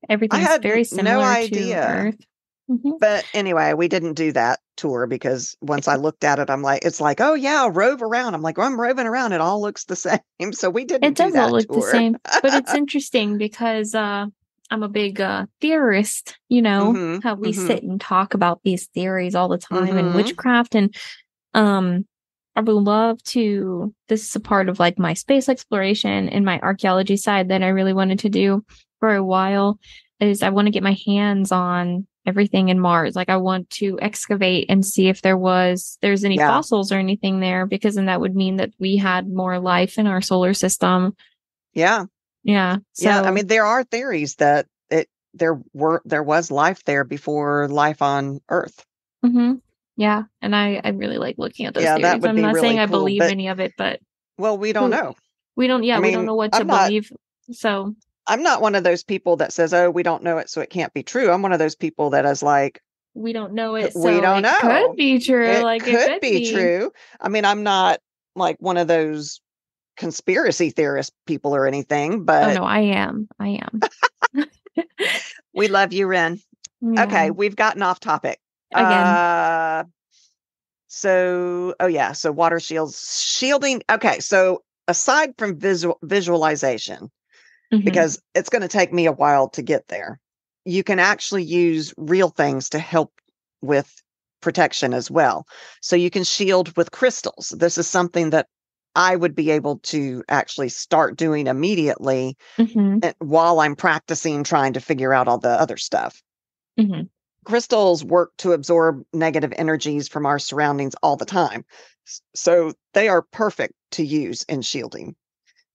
[SPEAKER 2] I
[SPEAKER 1] everything's
[SPEAKER 2] had
[SPEAKER 1] very
[SPEAKER 2] no
[SPEAKER 1] similar to
[SPEAKER 2] idea.
[SPEAKER 1] Earth. Hmm.
[SPEAKER 2] But anyway, we didn't do that tour because once I looked at it, I'm like, it's like, oh yeah, rove around. I'm like, well, I'm roving around. It all looks the same. So we
[SPEAKER 1] It
[SPEAKER 2] didn't do
[SPEAKER 1] does all
[SPEAKER 2] that
[SPEAKER 1] look the
[SPEAKER 2] tour.
[SPEAKER 1] same, but it's interesting because I'm a big theorist,
[SPEAKER 2] Hmm.
[SPEAKER 1] how we
[SPEAKER 2] Hmm.
[SPEAKER 1] sit and talk about these theories all the time and
[SPEAKER 2] Hmm.
[SPEAKER 1] witchcraft and um I would love to this is a part of like my space exploration and my archaeology side that I really wanted to do for a while is I want to get my hands on everything in Mars. Like I want to excavate and see if there's any
[SPEAKER 2] Yeah.
[SPEAKER 1] fossils or anything there because then that would mean that we had more life in our solar system.
[SPEAKER 2] Yeah.
[SPEAKER 1] Yeah.
[SPEAKER 2] Yeah. I
[SPEAKER 1] So,
[SPEAKER 2] mean, there are theories that there was life there before life on Earth.
[SPEAKER 1] mhm. Yeah. And I really like looking at those
[SPEAKER 2] Yeah, that
[SPEAKER 1] theories.
[SPEAKER 2] would
[SPEAKER 1] I'm
[SPEAKER 2] be
[SPEAKER 1] not saying
[SPEAKER 2] really
[SPEAKER 1] I
[SPEAKER 2] cool.
[SPEAKER 1] believe
[SPEAKER 2] But
[SPEAKER 1] any of it, but
[SPEAKER 2] well, we don't
[SPEAKER 1] who
[SPEAKER 2] know. I
[SPEAKER 1] we don't
[SPEAKER 2] mean,
[SPEAKER 1] know what to believe. So
[SPEAKER 2] I'm not one of those people that says, "Oh, we don't know it, so it can't be true." I'm one of those people that is like,
[SPEAKER 1] we don't know it,
[SPEAKER 2] "We
[SPEAKER 1] so
[SPEAKER 2] don't
[SPEAKER 1] it could
[SPEAKER 2] know.
[SPEAKER 1] be true.
[SPEAKER 2] It
[SPEAKER 1] Like it
[SPEAKER 2] could
[SPEAKER 1] could
[SPEAKER 2] be
[SPEAKER 1] be.
[SPEAKER 2] true." I mean, I'm not like one of those conspiracy theorist people or anything,
[SPEAKER 1] Oh
[SPEAKER 2] but
[SPEAKER 1] no, I am. I am.
[SPEAKER 2] we love you, Wren.
[SPEAKER 1] Yeah.
[SPEAKER 2] Okay, we've gotten off topic.
[SPEAKER 1] Again.
[SPEAKER 2] Uh, oh yeah, so water shields, shielding. Okay, so aside from visualization,
[SPEAKER 1] Hmm.
[SPEAKER 2] because it's going to take me a while to get there. You can actually use real things to help with protection as well. So you can shield with crystals. This is something that I would be able to actually start doing immediately
[SPEAKER 1] Hmm.
[SPEAKER 2] while I'm practicing trying to figure out all the other stuff.
[SPEAKER 1] Hmm.
[SPEAKER 2] Crystals work to absorb negative energies from our surroundings all the time. So they are perfect to use in shielding.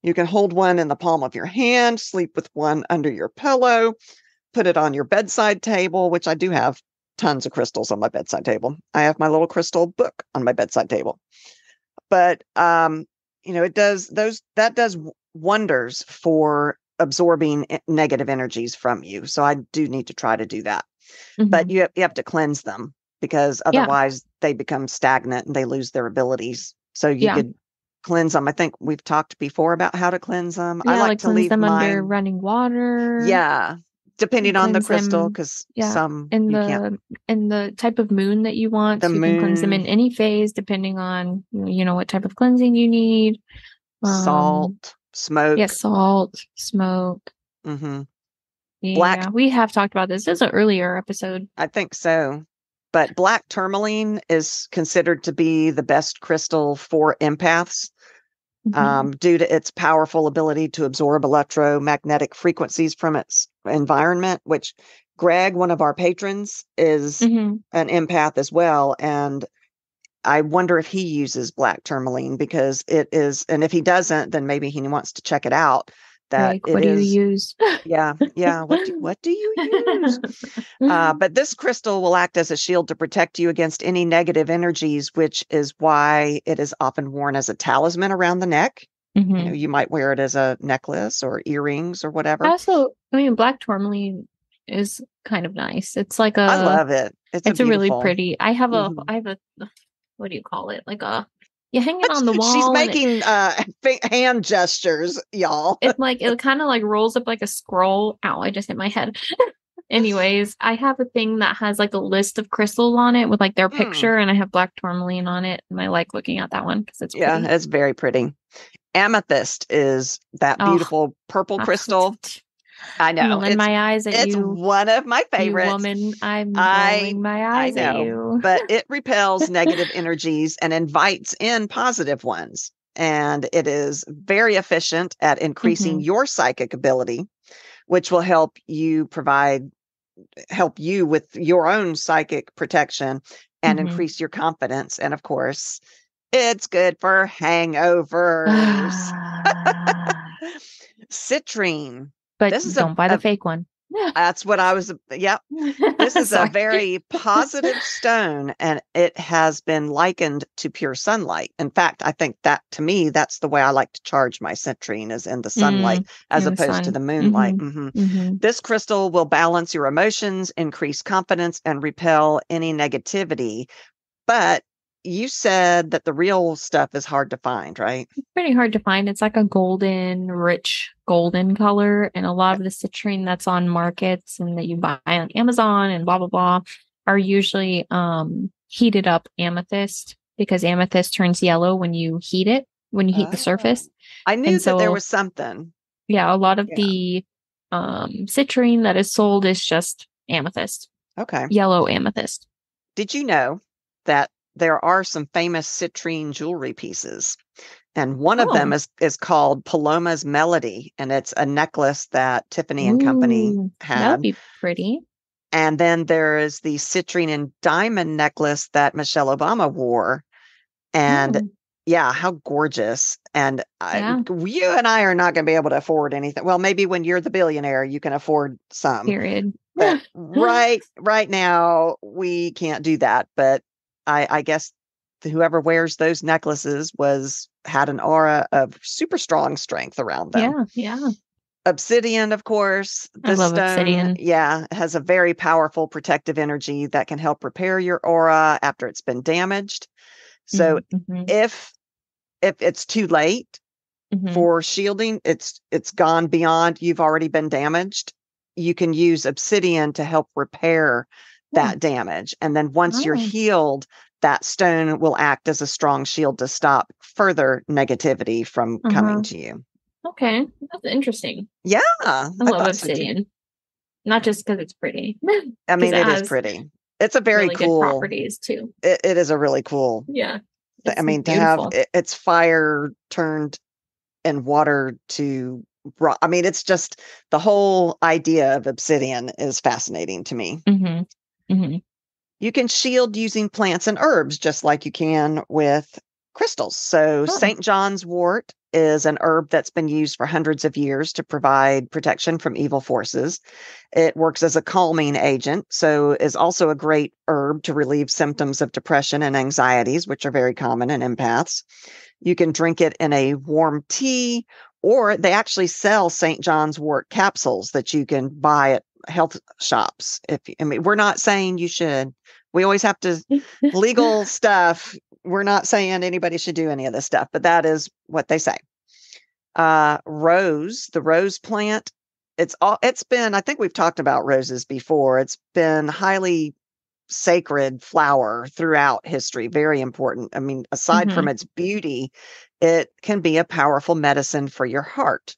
[SPEAKER 2] You can hold one in the palm of your hand, sleep with one under your pillow, put it on your bedside table, which I do have tons of crystals on my bedside table. I have my little crystal book on my bedside table. But it does that does wonders for absorbing negative energies from you. So I do need to try to do that. But
[SPEAKER 1] Hmm.
[SPEAKER 2] you have to cleanse them because
[SPEAKER 1] Yeah.
[SPEAKER 2] otherwise they become stagnant and they lose their abilities. So you
[SPEAKER 1] Yeah.
[SPEAKER 2] could cleanse them. I think we've talked before about how to cleanse them. I
[SPEAKER 1] Yeah.
[SPEAKER 2] like
[SPEAKER 1] Like
[SPEAKER 2] to
[SPEAKER 1] cleanse
[SPEAKER 2] leave
[SPEAKER 1] them under
[SPEAKER 2] mine.
[SPEAKER 1] running water.
[SPEAKER 2] Yeah, depending on the
[SPEAKER 1] Cleanse
[SPEAKER 2] crystal,
[SPEAKER 1] them.
[SPEAKER 2] because
[SPEAKER 1] Yeah.
[SPEAKER 2] some
[SPEAKER 1] In
[SPEAKER 2] you can't.
[SPEAKER 1] the type of moon that you want.
[SPEAKER 2] The
[SPEAKER 1] So you can cleanse them in
[SPEAKER 2] moon,
[SPEAKER 1] any phase depending on, what type of cleansing you need.
[SPEAKER 2] salt,
[SPEAKER 1] Yeah,
[SPEAKER 2] smoke.
[SPEAKER 1] salt, smoke.
[SPEAKER 2] Hmm. Black,
[SPEAKER 1] Yeah, we have talked about this. This is an earlier episode.
[SPEAKER 2] I think so. But black tourmaline is considered to be the best crystal for empaths.
[SPEAKER 1] Hmm.
[SPEAKER 2] Due to its powerful ability to absorb electromagnetic frequencies from its environment, which Greg, one of our patrons, is
[SPEAKER 1] Hmm.
[SPEAKER 2] an empath as well. And I wonder if he uses black tourmaline because it is, and if he doesn't, then maybe he wants to check it out that
[SPEAKER 1] Like,
[SPEAKER 2] it
[SPEAKER 1] what do you
[SPEAKER 2] is.
[SPEAKER 1] use?
[SPEAKER 2] Yeah, yeah. What do you use? But this crystal will act as a shield to protect you against any negative energies, which is why it is often worn as a talisman around the neck.
[SPEAKER 1] Hmm.
[SPEAKER 2] You might wear it as a necklace or earrings or whatever.
[SPEAKER 1] Also, I mean, black tourmaline is kind of nice. It's like
[SPEAKER 2] I love it. It's a
[SPEAKER 1] it's a really
[SPEAKER 2] beautiful.
[SPEAKER 1] pretty.
[SPEAKER 2] Mhm.
[SPEAKER 1] I have a, what do you call it? Like you hang it on the
[SPEAKER 2] She's
[SPEAKER 1] wall, and
[SPEAKER 2] making hand gestures, y'all.
[SPEAKER 1] it kind of like rolls up like a scroll. Ow, I just hit my head. Anyways, I have a thing that has like a list of crystals on it with like their
[SPEAKER 2] Mm,
[SPEAKER 1] picture, and I have black tourmaline on it, and I like looking at that one because it's
[SPEAKER 2] yeah,
[SPEAKER 1] pretty.
[SPEAKER 2] it's very pretty. Amethyst is that
[SPEAKER 1] Oh,
[SPEAKER 2] beautiful purple
[SPEAKER 1] I'm
[SPEAKER 2] crystal. I know.
[SPEAKER 1] rolling my eyes at
[SPEAKER 2] It's
[SPEAKER 1] you,
[SPEAKER 2] one of my
[SPEAKER 1] you
[SPEAKER 2] favorites.
[SPEAKER 1] woman. I'm
[SPEAKER 2] I
[SPEAKER 1] rolling my
[SPEAKER 2] I
[SPEAKER 1] eyes at
[SPEAKER 2] know,
[SPEAKER 1] you.
[SPEAKER 2] but it repels negative energies and invites in positive ones. And it is very efficient at increasing
[SPEAKER 1] Hmm.
[SPEAKER 2] your psychic ability, which will help you with your own psychic protection and
[SPEAKER 1] Hmm.
[SPEAKER 2] increase your confidence. And of course, it's good for hangovers. Citrine.
[SPEAKER 1] But
[SPEAKER 2] This is
[SPEAKER 1] don't buy the fake one.
[SPEAKER 2] that's what I was, yep. This is a
[SPEAKER 1] Sorry.
[SPEAKER 2] very positive stone, and it has been likened to pure sunlight. In fact, I think that to me, that's the way I like to charge my citrine is in the sunlight as
[SPEAKER 1] In the
[SPEAKER 2] opposed to
[SPEAKER 1] sun.
[SPEAKER 2] the moonlight.
[SPEAKER 1] Hmm. Hmm.
[SPEAKER 2] This crystal will balance your emotions, increase confidence, and repel any negativity. But you said that the real stuff is hard to find, right?
[SPEAKER 1] Pretty hard to find. It's like a golden, rich golden color. And a lot of the citrine that's on markets and that you buy on Amazon and blah blah blah are usually heated up amethyst, because amethyst turns yellow when you heat it, when you heat the
[SPEAKER 2] Oh,
[SPEAKER 1] surface.
[SPEAKER 2] I knew
[SPEAKER 1] And
[SPEAKER 2] that there
[SPEAKER 1] so
[SPEAKER 2] was something.
[SPEAKER 1] yeah, a lot of
[SPEAKER 2] Yeah.
[SPEAKER 1] the citrine that is sold is just amethyst,
[SPEAKER 2] Okay.
[SPEAKER 1] yellow amethyst.
[SPEAKER 2] Did you know that there are some famous citrine jewelry pieces? And one of them
[SPEAKER 1] Oh,
[SPEAKER 2] is called Paloma's Melody, and it's a necklace that Tiffany and Company
[SPEAKER 1] ooh, that would
[SPEAKER 2] had.
[SPEAKER 1] be pretty.
[SPEAKER 2] And then there is the citrine and diamond necklace that Michelle Obama wore. And
[SPEAKER 1] Hmm.
[SPEAKER 2] yeah, how gorgeous. And
[SPEAKER 1] Yeah,
[SPEAKER 2] you and I are not going to be able to afford anything. Well, maybe when you're the billionaire, you can afford some.
[SPEAKER 1] period.
[SPEAKER 2] But right now, we can't do that. But I guess whoever wears those necklaces had an aura of super strong strength around them.
[SPEAKER 1] Yeah, yeah.
[SPEAKER 2] Obsidian, of course,
[SPEAKER 1] I
[SPEAKER 2] this
[SPEAKER 1] love
[SPEAKER 2] stone,
[SPEAKER 1] obsidian.
[SPEAKER 2] yeah, has a very powerful protective energy that can help repair your aura after it's been damaged. So
[SPEAKER 1] Mm-hmm.
[SPEAKER 2] if it's too late
[SPEAKER 1] Hmm.
[SPEAKER 2] for shielding, it's gone beyond, you've already been damaged, you can use obsidian to help repair
[SPEAKER 1] Hmm.
[SPEAKER 2] that damage. And then once you're
[SPEAKER 1] Oh,
[SPEAKER 2] healed, that stone will act as a strong shield to stop further negativity from coming
[SPEAKER 1] uh-huh.
[SPEAKER 2] to you.
[SPEAKER 1] Okay. That's interesting.
[SPEAKER 2] Yeah,
[SPEAKER 1] I
[SPEAKER 2] I
[SPEAKER 1] love
[SPEAKER 2] thought so too.
[SPEAKER 1] obsidian. Not just because it's pretty,
[SPEAKER 2] I
[SPEAKER 1] because
[SPEAKER 2] mean,
[SPEAKER 1] it
[SPEAKER 2] it is
[SPEAKER 1] has
[SPEAKER 2] pretty. It's a very
[SPEAKER 1] really good
[SPEAKER 2] cool,
[SPEAKER 1] properties too.
[SPEAKER 2] it is a really cool,
[SPEAKER 1] Yeah.
[SPEAKER 2] I
[SPEAKER 1] It's
[SPEAKER 2] mean, to have
[SPEAKER 1] beautiful.
[SPEAKER 2] it's fire turned and water to I mean, it's just the whole idea of obsidian is fascinating to me.
[SPEAKER 1] Hmm. Hmm.
[SPEAKER 2] You can shield using plants and herbs just like you can with crystals. So,
[SPEAKER 1] Oh.
[SPEAKER 2] St. John's wort is an herb that's been used for hundreds of years to provide protection from evil forces. It works as a calming agent, so is also a great herb to relieve symptoms of depression and anxieties, which are very common in empaths. You can drink it in a warm tea, or they actually sell St. John's wort capsules that you can buy at health shops. I mean, we're not saying you should. We always have to legal stuff. We're not saying anybody should do any of this stuff, but that is what they say. The rose plant. It's been, I think we've talked about roses before. It's been highly sacred flower throughout history, very important. I mean, aside from
[SPEAKER 1] Hmm.
[SPEAKER 2] its beauty, it can be a powerful medicine for your heart.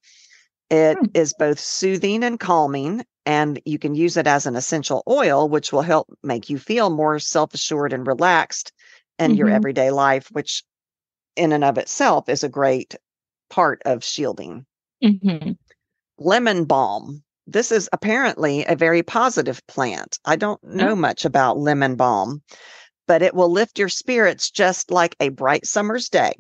[SPEAKER 2] It is both soothing and calming, and you can use it as an essential oil, which will help make you feel more self assured and relaxed in your
[SPEAKER 1] Hmm.
[SPEAKER 2] everyday life, which in and of itself is a great part of shielding.
[SPEAKER 1] Hmm.
[SPEAKER 2] Lemon balm. This is apparently a very positive plant. I don't know
[SPEAKER 1] Oh.
[SPEAKER 2] much about lemon balm, but it will lift your spirits just like a bright summer's day.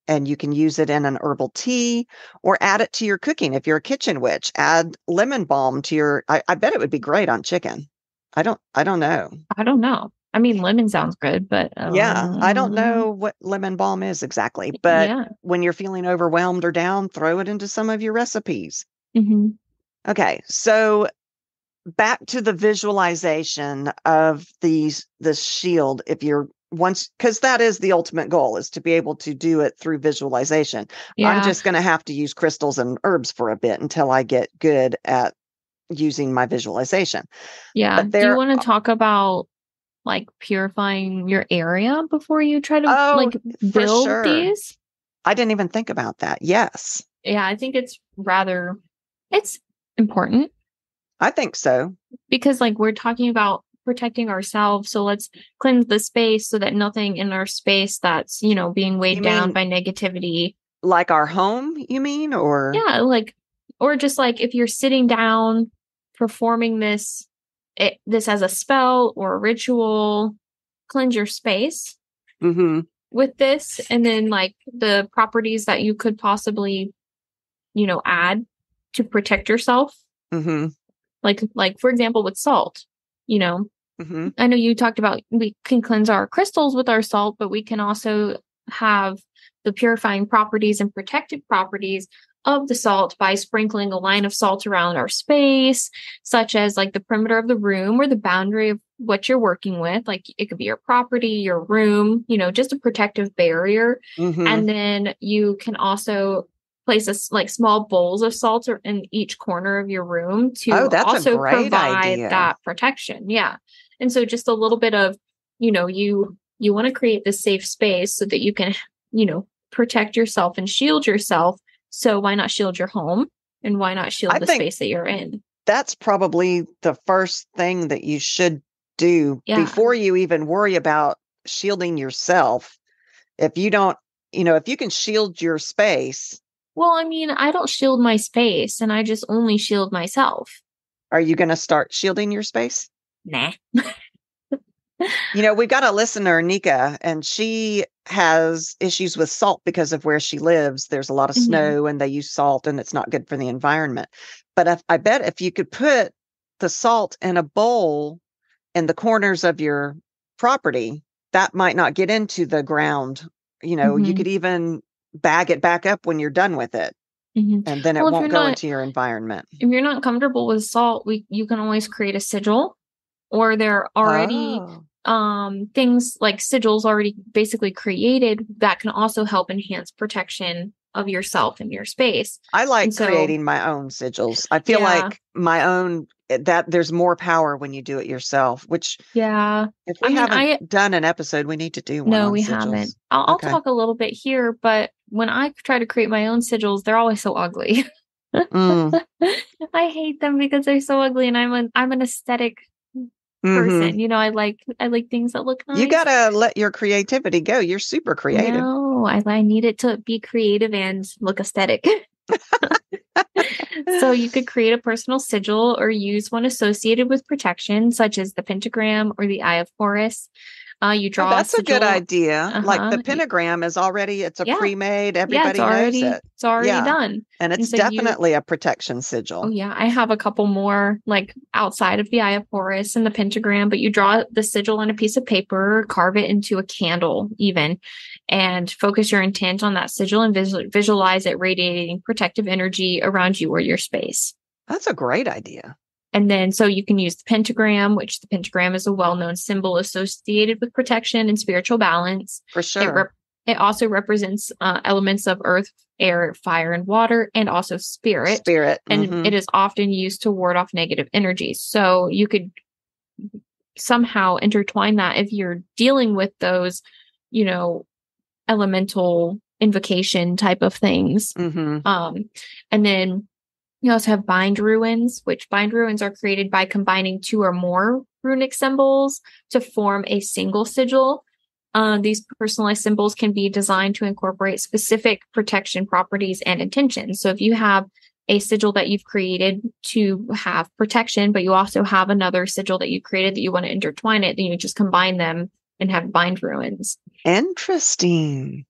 [SPEAKER 2] and you can use it in an herbal tea or add it to your cooking. If you're a kitchen witch, add lemon balm to your, I bet it would be great on chicken. I don't know.
[SPEAKER 1] I don't know. I mean, lemon sounds good, but
[SPEAKER 2] Yeah, I don't know what lemon balm is exactly, but
[SPEAKER 1] yeah.
[SPEAKER 2] when you're feeling overwhelmed or down, throw it into some of your recipes.
[SPEAKER 1] Mm-hmm.
[SPEAKER 2] Okay, so back to the visualization of this shield. If you're once, because that is the ultimate goal, is to be able to do it through visualization. I'm
[SPEAKER 1] Yeah.
[SPEAKER 2] just going to have to use crystals and herbs for a bit until I get good at using my visualization.
[SPEAKER 1] Yeah.
[SPEAKER 2] But
[SPEAKER 1] Do you
[SPEAKER 2] there,
[SPEAKER 1] want to talk about like purifying your area before you try to
[SPEAKER 2] oh,
[SPEAKER 1] like
[SPEAKER 2] for
[SPEAKER 1] build
[SPEAKER 2] sure.
[SPEAKER 1] these?
[SPEAKER 2] I didn't even think about that. Yes.
[SPEAKER 1] Yeah, I think it's important
[SPEAKER 2] I think so.
[SPEAKER 1] because like we're talking about protecting ourselves. So let's cleanse the space so that nothing in our space that's, being weighed
[SPEAKER 2] You
[SPEAKER 1] down
[SPEAKER 2] mean
[SPEAKER 1] by negativity.
[SPEAKER 2] like our home, you mean? Or
[SPEAKER 1] Yeah, like, or just like if you're sitting down performing this as a spell or a ritual, cleanse your space
[SPEAKER 2] Mhm.
[SPEAKER 1] with this, and then like the properties that you could possibly, add to protect yourself.
[SPEAKER 2] Mhm.
[SPEAKER 1] Like for example, with salt,
[SPEAKER 2] Mhm.
[SPEAKER 1] I know you talked about we can cleanse our crystals with our salt, but we can also have the purifying properties and protective properties of the salt by sprinkling a line of salt around our space, such as like the perimeter of the room or the boundary of what you're working with. Like it could be your property, your room, just a protective barrier.
[SPEAKER 2] Mhm.
[SPEAKER 1] And then you can also place like small bowls of salt in each corner of your room
[SPEAKER 2] Oh,
[SPEAKER 1] to
[SPEAKER 2] that's a
[SPEAKER 1] also
[SPEAKER 2] great
[SPEAKER 1] provide
[SPEAKER 2] idea.
[SPEAKER 1] that protection. Yeah. And so just a little bit of, you want to create this safe space so that you can, protect yourself and shield yourself. So why not shield your home? And why not shield
[SPEAKER 2] I
[SPEAKER 1] the
[SPEAKER 2] think
[SPEAKER 1] space that you're in?
[SPEAKER 2] that's probably the first thing that you should do
[SPEAKER 1] Yeah.
[SPEAKER 2] before you even worry about shielding yourself. If you don't, if you can shield your space,
[SPEAKER 1] Well, I mean, I don't shield my space and I just only shield myself.
[SPEAKER 2] are you going to start shielding your space?
[SPEAKER 1] Nah.
[SPEAKER 2] We've got a listener, Nika, and she has issues with salt because of where she lives. There's a lot of
[SPEAKER 1] Mm-hmm.
[SPEAKER 2] snow and they use salt and it's not good for the environment. But I bet if you could put the salt in a bowl in the corners of your property, that might not get into the ground. You
[SPEAKER 1] Mm-hmm.
[SPEAKER 2] could even bag it back up when you're done with it,
[SPEAKER 1] Mm-hmm.
[SPEAKER 2] and then it
[SPEAKER 1] Well,
[SPEAKER 2] won't go into your environment.
[SPEAKER 1] if you're not comfortable with salt, you can always create a sigil, or there are already
[SPEAKER 2] Oh,
[SPEAKER 1] things like sigils already basically created that can also help enhance protection of yourself and your space.
[SPEAKER 2] I
[SPEAKER 1] And
[SPEAKER 2] like
[SPEAKER 1] so,
[SPEAKER 2] creating my own sigils. I feel
[SPEAKER 1] yeah,
[SPEAKER 2] like my own that there's more power when you do it yourself, which
[SPEAKER 1] yeah.
[SPEAKER 2] if
[SPEAKER 1] I
[SPEAKER 2] we
[SPEAKER 1] mean,
[SPEAKER 2] haven't done an episode, we need to do one
[SPEAKER 1] no,
[SPEAKER 2] on
[SPEAKER 1] we haven't.
[SPEAKER 2] sigils.
[SPEAKER 1] I'll
[SPEAKER 2] Okay.
[SPEAKER 1] talk a little bit here, but when I try to create my own sigils, they're always so ugly.
[SPEAKER 2] Mm.
[SPEAKER 1] I hate them because they're so ugly, and I'm an aesthetic
[SPEAKER 2] Hmm.
[SPEAKER 1] person. I like things that look
[SPEAKER 2] You
[SPEAKER 1] nice.
[SPEAKER 2] gotta let your creativity go. You're super creative.
[SPEAKER 1] No, I need it to be creative and look aesthetic. So you could create a personal sigil or use one associated with protection, such as the pentagram or the Eye of Horus. You
[SPEAKER 2] Oh,
[SPEAKER 1] draw a
[SPEAKER 2] that's a good
[SPEAKER 1] sigil.
[SPEAKER 2] idea. Like the
[SPEAKER 1] Uh-huh.
[SPEAKER 2] pentagram is already, it's a
[SPEAKER 1] Yeah.
[SPEAKER 2] pre-made,
[SPEAKER 1] Yeah,
[SPEAKER 2] everybody knows it.
[SPEAKER 1] it's already
[SPEAKER 2] Yeah.
[SPEAKER 1] done.
[SPEAKER 2] And
[SPEAKER 1] And
[SPEAKER 2] it's
[SPEAKER 1] so you
[SPEAKER 2] definitely a protection
[SPEAKER 1] Oh
[SPEAKER 2] sigil.
[SPEAKER 1] yeah, I have a couple more like outside of the Eye of Horus and the pentagram, but you draw the sigil on a piece of paper, carve it into a candle even, and focus your intent on that sigil and visualize it radiating protective energy around you or your space.
[SPEAKER 2] That's a great idea.
[SPEAKER 1] And then so you can use the pentagram, which the pentagram is a well-known symbol associated with protection and spiritual balance.
[SPEAKER 2] For
[SPEAKER 1] It
[SPEAKER 2] sure.
[SPEAKER 1] it also represents elements of earth, air, fire, and water, and also spirit.
[SPEAKER 2] Spirit.
[SPEAKER 1] And
[SPEAKER 2] Hmm.
[SPEAKER 1] it is often used to ward off negative energies. So you could somehow intertwine that if you're dealing with those, you know, elemental invocation type of things.
[SPEAKER 2] Hmm.
[SPEAKER 1] And then you also have bind ruins, which bind ruins are created by combining two or more runic symbols to form a single sigil. These personalized symbols can be designed to incorporate specific protection properties and intentions. So if you have a sigil that you've created to have protection, but you also have another sigil that you created that you want to intertwine it, then you just combine them and have bind ruins.
[SPEAKER 2] Interesting.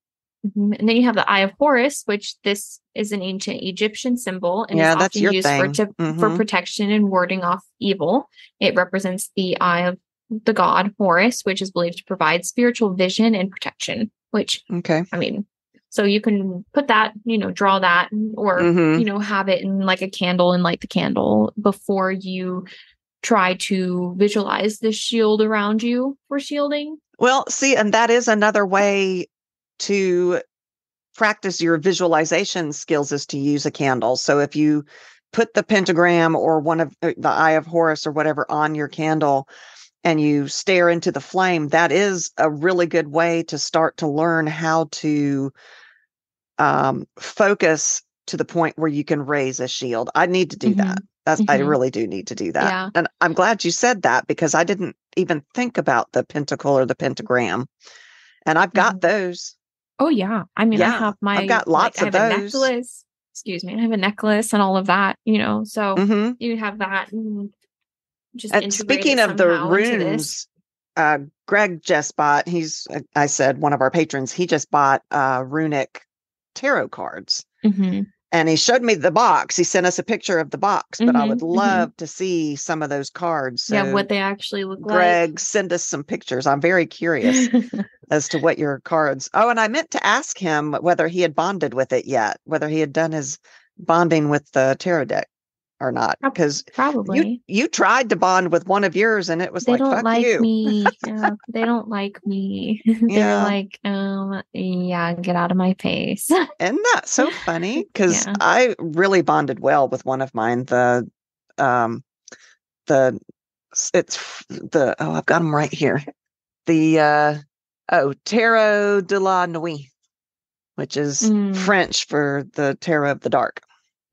[SPEAKER 1] And then you have the Eye of Horus, which this is an ancient Egyptian symbol and is
[SPEAKER 2] Yeah, that's
[SPEAKER 1] often
[SPEAKER 2] your
[SPEAKER 1] used
[SPEAKER 2] thing.
[SPEAKER 1] for protection and warding off evil. It represents the eye of the god Horus, which is believed to provide spiritual vision and protection, which,
[SPEAKER 2] Okay.
[SPEAKER 1] I mean, so you can put that, draw that, or, have it in like a candle and light the candle before you try to visualize the shield around you for shielding.
[SPEAKER 2] Well, see, and that is another way to practice your visualization skills, is to use a candle. So if you put the pentagram or one of the Eye of Horus or whatever on your candle and you stare into the flame, that is a really good way to start to learn how to focus to the point where you can raise a shield. I need to do that. I really do need to do that.
[SPEAKER 1] Yeah.
[SPEAKER 2] And I'm glad you said that, because I didn't even think about the pentacle or the pentagram. And I've got those.
[SPEAKER 1] Oh yeah. I mean,
[SPEAKER 2] Yeah, I've got lots of those.
[SPEAKER 1] I have a necklace. Excuse me. I have a necklace and all of that, so you have that and just
[SPEAKER 2] And speaking of the runes, Greg just bought, I said, one of our patrons, he just bought runic tarot cards. And he showed me the box. He sent us a picture of the box, but I would love to see some of those cards. So
[SPEAKER 1] what they actually look like.
[SPEAKER 2] Greg, send us some pictures. I'm very curious as to what your cards. Oh, and I meant to ask him whether he had bonded with it yet, whether he had done his bonding with the tarot deck or not. Because
[SPEAKER 1] probably
[SPEAKER 2] you tried to bond with one of yours and it was
[SPEAKER 1] they
[SPEAKER 2] like,
[SPEAKER 1] don't
[SPEAKER 2] fuck
[SPEAKER 1] like
[SPEAKER 2] you.
[SPEAKER 1] me. They don't like me. They're like, yeah, get out of my face.
[SPEAKER 2] Isn't that so funny? Because I really bonded well with one of mine. I've got them right here. The Tarot de la Nuit, which is French for the Tarot of the Dark.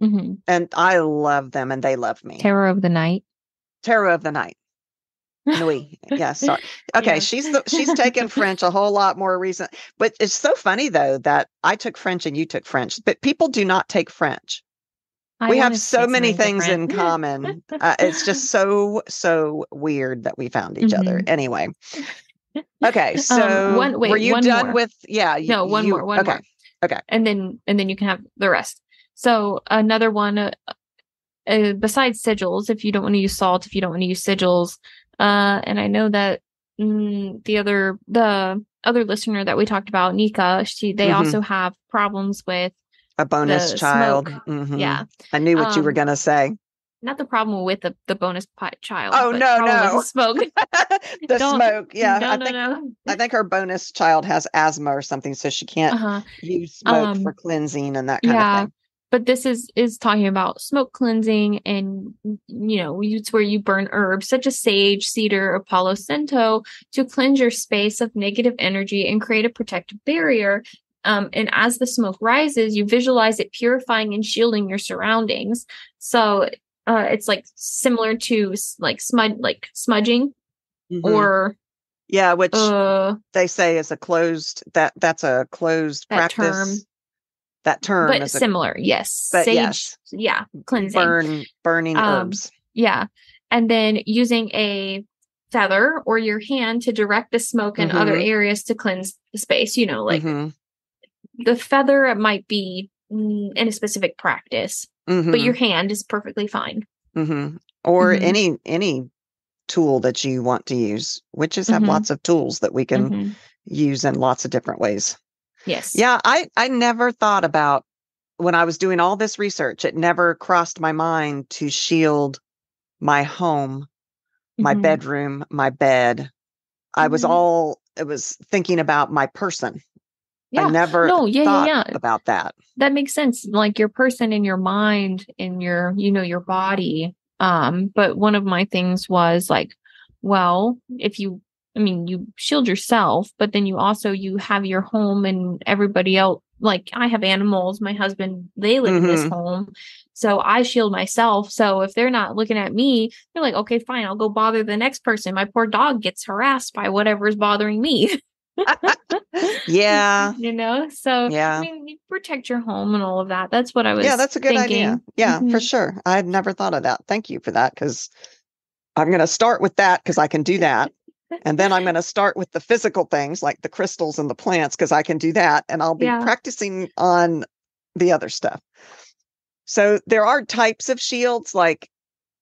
[SPEAKER 2] And I love them and they love me.
[SPEAKER 1] Tarot of the Night.
[SPEAKER 2] Tarot of the Night. Nuit. Yeah, sorry. Okay, yeah. She's taken French a whole lot more recent. But it's so funny though that I took French and you took French, but people do not take French. We have so many things in common. It's just so weird that we found each other. Anyway. Okay, so were you done
[SPEAKER 1] more.
[SPEAKER 2] with? Yeah.
[SPEAKER 1] No, one more.
[SPEAKER 2] Okay.
[SPEAKER 1] And then you can have the rest. So another one, besides sigils, if you don't want to use salt, if you don't want to use sigils, and I know that the other listener that we talked about, Nika, they also have problems with
[SPEAKER 2] a bonus child.
[SPEAKER 1] Yeah,
[SPEAKER 2] I knew what you were gonna say.
[SPEAKER 1] Not the problem with the bonus child.
[SPEAKER 2] Oh no,
[SPEAKER 1] with the smoke.
[SPEAKER 2] Smoke. Yeah,
[SPEAKER 1] No.
[SPEAKER 2] I think her bonus child has asthma or something, so she can't use smoke for cleansing and that kind of thing.
[SPEAKER 1] But this is talking about smoke cleansing, and it's where you burn herbs such as sage, cedar, or Palo Santo to cleanse your space of negative energy and create a protective barrier. And as the smoke rises, you visualize it purifying and shielding your surroundings. So it's like similar to smudging, or
[SPEAKER 2] which they say is a closed that's a closed practice. That term,
[SPEAKER 1] but is similar, yes.
[SPEAKER 2] But
[SPEAKER 1] sage, cleansing,
[SPEAKER 2] burning herbs,
[SPEAKER 1] and then using a feather or your hand to direct the smoke in other areas to cleanse the space. The feather, it might be in a specific practice, but your hand is perfectly fine.
[SPEAKER 2] Or any tool that you want to use. Witches have lots of tools that we can use in lots of different ways.
[SPEAKER 1] Yes.
[SPEAKER 2] Yeah, I never thought about, when I was doing all this research, it never crossed my mind to shield my home, my bedroom, my bed. It was thinking about my person. Yeah. I never thought about that.
[SPEAKER 1] That makes sense. Like your person in your mind, in your, your body. But one of my things was like, well, you shield yourself, but then you have your home and everybody else. Like I have animals, my husband, they live in this home. So I shield myself. So if they're not looking at me, they're like, okay, fine, I'll go bother the next person. My poor dog gets harassed by whatever is bothering me.
[SPEAKER 2] Yeah.
[SPEAKER 1] So you protect your home and all of that. That's what I was
[SPEAKER 2] that's a good
[SPEAKER 1] thinking.
[SPEAKER 2] idea. Yeah, for sure. I had never thought of that. Thank you for that, because I'm going to start with that because I can do that. And then I'm going to start with the physical things like the crystals and the plants, because I can do that. And I'll be practicing on the other stuff. So there are types of shields like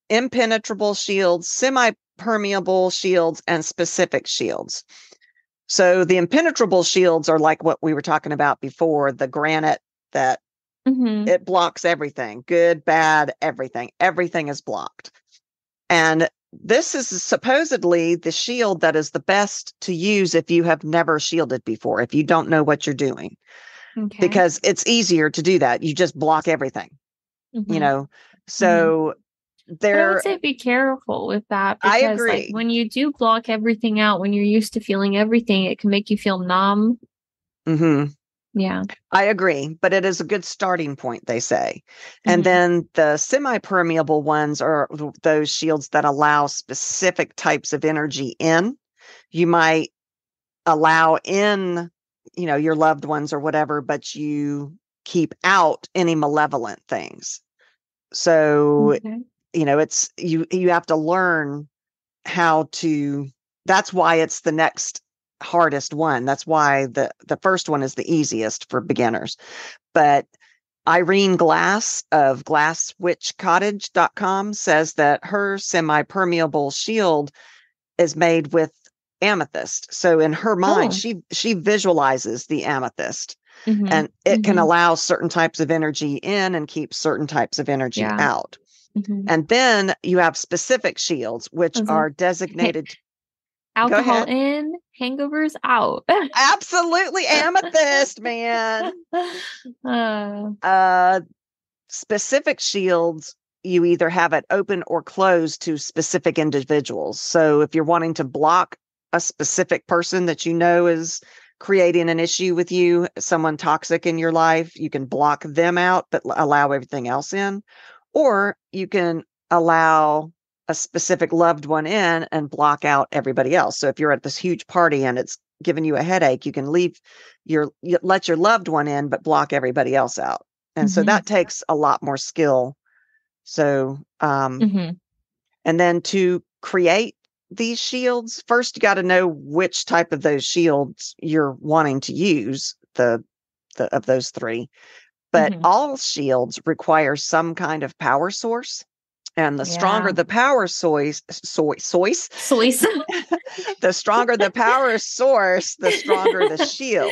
[SPEAKER 2] impenetrable shields, semi-permeable shields, and specific shields. So the impenetrable shields are like what we were talking about before, the granite that it blocks everything, good, bad, everything. Everything is blocked. And this is supposedly the shield that is the best to use if you have never shielded before, if you don't know what you're doing. Okay. Because it's easier to do that. You just block everything, you know. So
[SPEAKER 1] but I would say be careful with that, because
[SPEAKER 2] I agree.
[SPEAKER 1] Like, when you do block everything out, when you're used to feeling everything, it can make you feel numb. Yeah.
[SPEAKER 2] I agree, but it is a good starting point, they say. And then the semi-permeable ones are those shields that allow specific types of energy in. You might allow in, you know, your loved ones or whatever, but you keep out any malevolent things. So, you know, it's you have to learn how to, that's why it's the next hardest one. That's why the first one is the easiest for beginners. But Irene Glass of glasswitchcottage.com says that her semi-permeable shield is made with amethyst. So in her mind, she visualizes the amethyst, and it can allow certain types of energy in and keep certain types of energy out. And then you have specific shields, which are designated
[SPEAKER 1] alcohol in, hangovers out.
[SPEAKER 2] Absolutely. Amethyst, man. Specific shields, you either have it open or closed to specific individuals. So if you're wanting to block a specific person that you know is creating an issue with you, someone toxic in your life, you can block them out, but allow everything else in. Or you can allow a specific loved one in and block out everybody else. So if you're at this huge party and it's giving you a headache, you can let your loved one in, but block everybody else out. And so that takes a lot more skill. So, and then to create these shields, first you got to know which type of those shields you're wanting to use, the of those three. But all shields require some kind of power source. And the stronger the power source, the stronger the power source, the stronger the shield.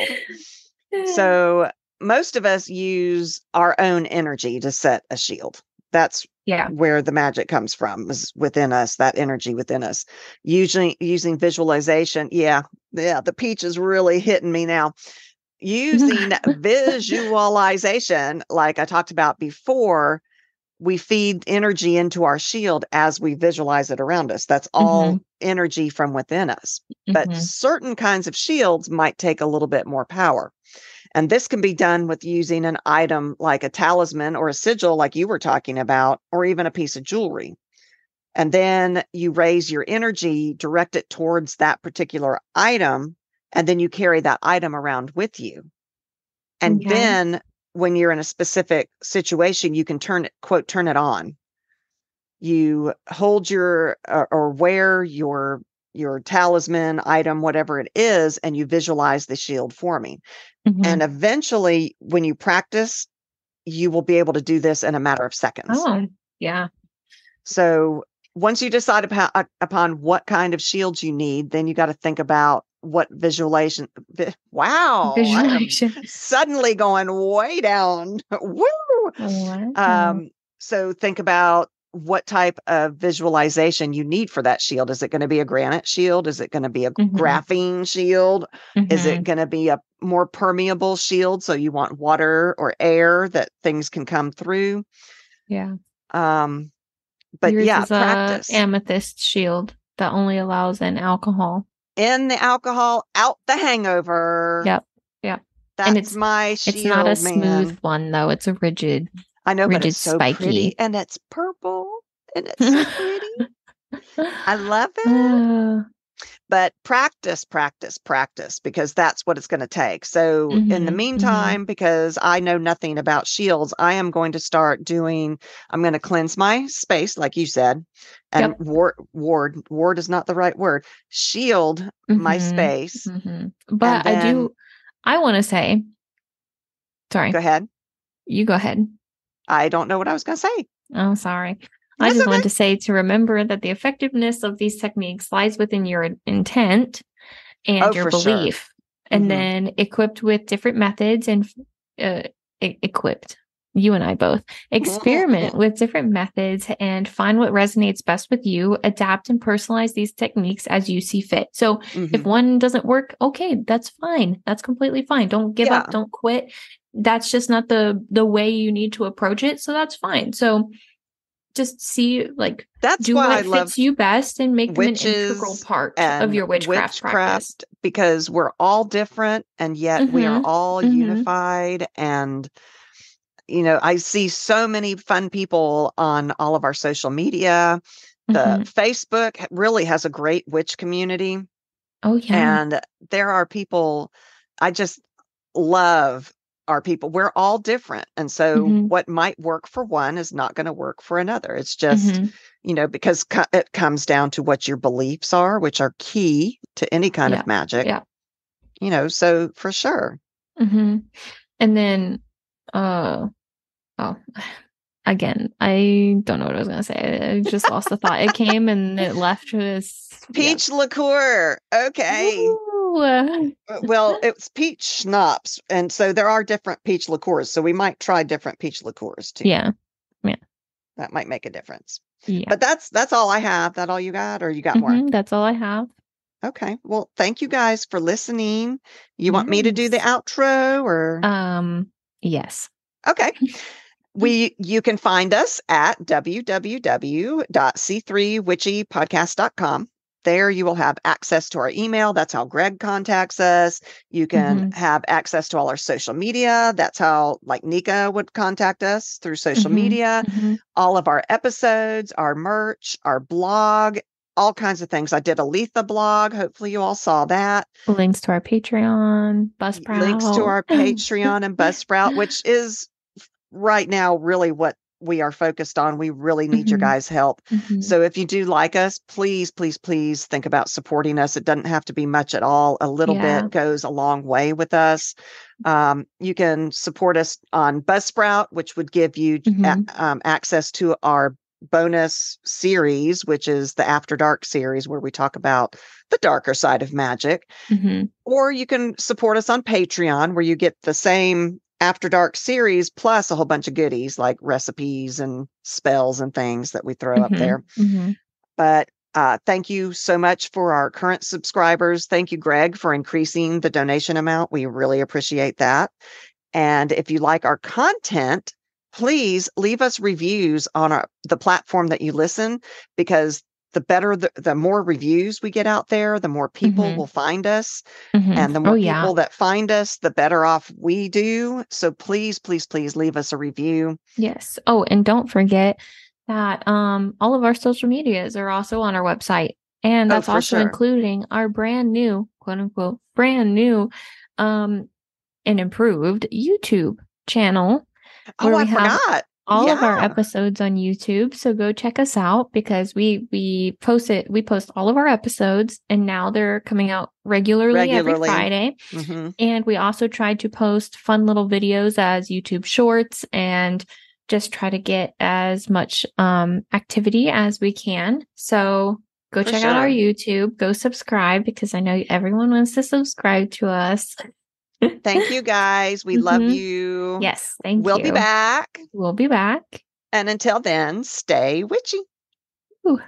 [SPEAKER 2] So most of us use our own energy to set a shield. That's where the magic comes from, is within us, that energy within us. Usually using visualization. Yeah, the peach is really hitting me now. Using visualization, like I talked about before, we feed energy into our shield as we visualize it around us. That's all energy from within us. But certain kinds of shields might take a little bit more power. And this can be done with using an item like a talisman or a sigil, like you were talking about, or even a piece of jewelry. And then you raise your energy, direct it towards that particular item, and then you carry that item around with you. And then when you're in a specific situation, you can turn it on. You hold your or wear your talisman item, whatever it is, and you visualize the shield forming. And eventually, when you practice, you will be able to do this in a matter of seconds.
[SPEAKER 1] Oh, yeah.
[SPEAKER 2] So once you decide upon what kind of shields you need, then you got to think about what visualization. Visualization. Suddenly going way down. Woo! Wow. So think about what type of visualization you need for that shield. Is it going to be a granite shield? Is it going to be a graphene shield? Is it going to be a more permeable shield? So you want water or air that things can come through.
[SPEAKER 1] Yeah.
[SPEAKER 2] But
[SPEAKER 1] yours is
[SPEAKER 2] practice.
[SPEAKER 1] Amethyst shield that only allows in alcohol.
[SPEAKER 2] In the alcohol, out the hangover.
[SPEAKER 1] Yep.
[SPEAKER 2] That's my shield.
[SPEAKER 1] It's not a smooth one though. It's a rigid.
[SPEAKER 2] I know,
[SPEAKER 1] rigid,
[SPEAKER 2] but it's so
[SPEAKER 1] spiky.
[SPEAKER 2] pretty, and it's purple, and it's so pretty. I love it. But practice, practice, practice, because that's what it's going to take. So in the meantime, because I know nothing about shields, I am going to start I'm going to cleanse my space, like you said, and ward is not the right word, shield my space.
[SPEAKER 1] But I want to say, sorry.
[SPEAKER 2] Go ahead.
[SPEAKER 1] You go ahead.
[SPEAKER 2] I don't know what I was going to say.
[SPEAKER 1] Oh, sorry. I just wanted to say to remember that the effectiveness of these techniques lies within your intent and your belief. Sure. And then equipped with different methods and equipped, you and I both, experiment with different methods and find what resonates best with you, adapt and personalize these techniques as you see fit. So if one doesn't work, okay, that's fine. That's completely fine. Don't give up. Don't quit. That's just not the way you need to approach it. So that's fine. So just see,
[SPEAKER 2] that's
[SPEAKER 1] do
[SPEAKER 2] why
[SPEAKER 1] what fits you best and make them an integral part of your witchcraft practice.
[SPEAKER 2] Because we're all different and yet we are all unified. And, I see so many fun people on all of our social media. The Facebook really has a great witch community.
[SPEAKER 1] Oh, yeah.
[SPEAKER 2] And there are people, I just love our people. We're all different. And so what might work for one is not going to work for another. It's just, because it comes down to what your beliefs are, which are key to any kind of magic. Yeah. So for sure.
[SPEAKER 1] And then, again, I don't know what I was going to say. I just lost the thought. It came and it left us.
[SPEAKER 2] Peach liqueur. Okay.
[SPEAKER 1] Ooh.
[SPEAKER 2] Well, it's peach schnapps. And so there are different peach liqueurs. So we might try different peach liqueurs too.
[SPEAKER 1] Yeah.
[SPEAKER 2] That might make a difference.
[SPEAKER 1] Yeah.
[SPEAKER 2] But that's all I have. That all you got, or you got more?
[SPEAKER 1] That's all I have.
[SPEAKER 2] Okay. Well, thank you guys for listening. You want me to do the outro or?
[SPEAKER 1] Yes.
[SPEAKER 2] Okay. You can find us at www.c3witchypodcast.com. There you will have access to our email. That's how Greg contacts us. You can have access to all our social media. That's how Nika would contact us through social media. All of our episodes, our merch, our blog, all kinds of things. I did a Letha blog. Hopefully you all saw that.
[SPEAKER 1] Links to our Patreon, Buzzsprout.
[SPEAKER 2] Links to our Patreon and Buzzsprout, which is right now really what we are focused on. We really need your guys' help. So if you do like us, please, please, please think about supporting us. It doesn't have to be much at all. A little bit goes a long way with us. You can support us on Buzzsprout, which would give you access to our bonus series, which is the After Dark series, where we talk about the darker side of magic. Or you can support us on Patreon, where you get the same After Dark series plus a whole bunch of goodies like recipes and spells and things that we throw up there. But thank you so much for our current subscribers. Thank you, Greg, for increasing the donation amount. We really appreciate that. And if you like our content, please leave us reviews on the platform that you listen, because the better, the more reviews we get out there, the more people will find us. And the more people that find us, the better off we do. So please, please, please leave us a review.
[SPEAKER 1] Yes. Oh, and don't forget that all of our social medias are also on our website. And that's also including our brand new, quote unquote, brand new and improved YouTube channel.
[SPEAKER 2] Oh, I forgot.
[SPEAKER 1] All of our episodes on YouTube. So go check us out, because we post all of our episodes, and now they're coming out regularly. Every Friday. And we also try to post fun little videos as YouTube shorts and just try to get as much activity as we can. So go check out our YouTube, go subscribe, because I know everyone wants to subscribe to us.
[SPEAKER 2] Thank you, guys. We love you.
[SPEAKER 1] Yes, thank you.
[SPEAKER 2] We'll be back.
[SPEAKER 1] We'll be back.
[SPEAKER 2] And until then, stay witchy.
[SPEAKER 1] Ooh.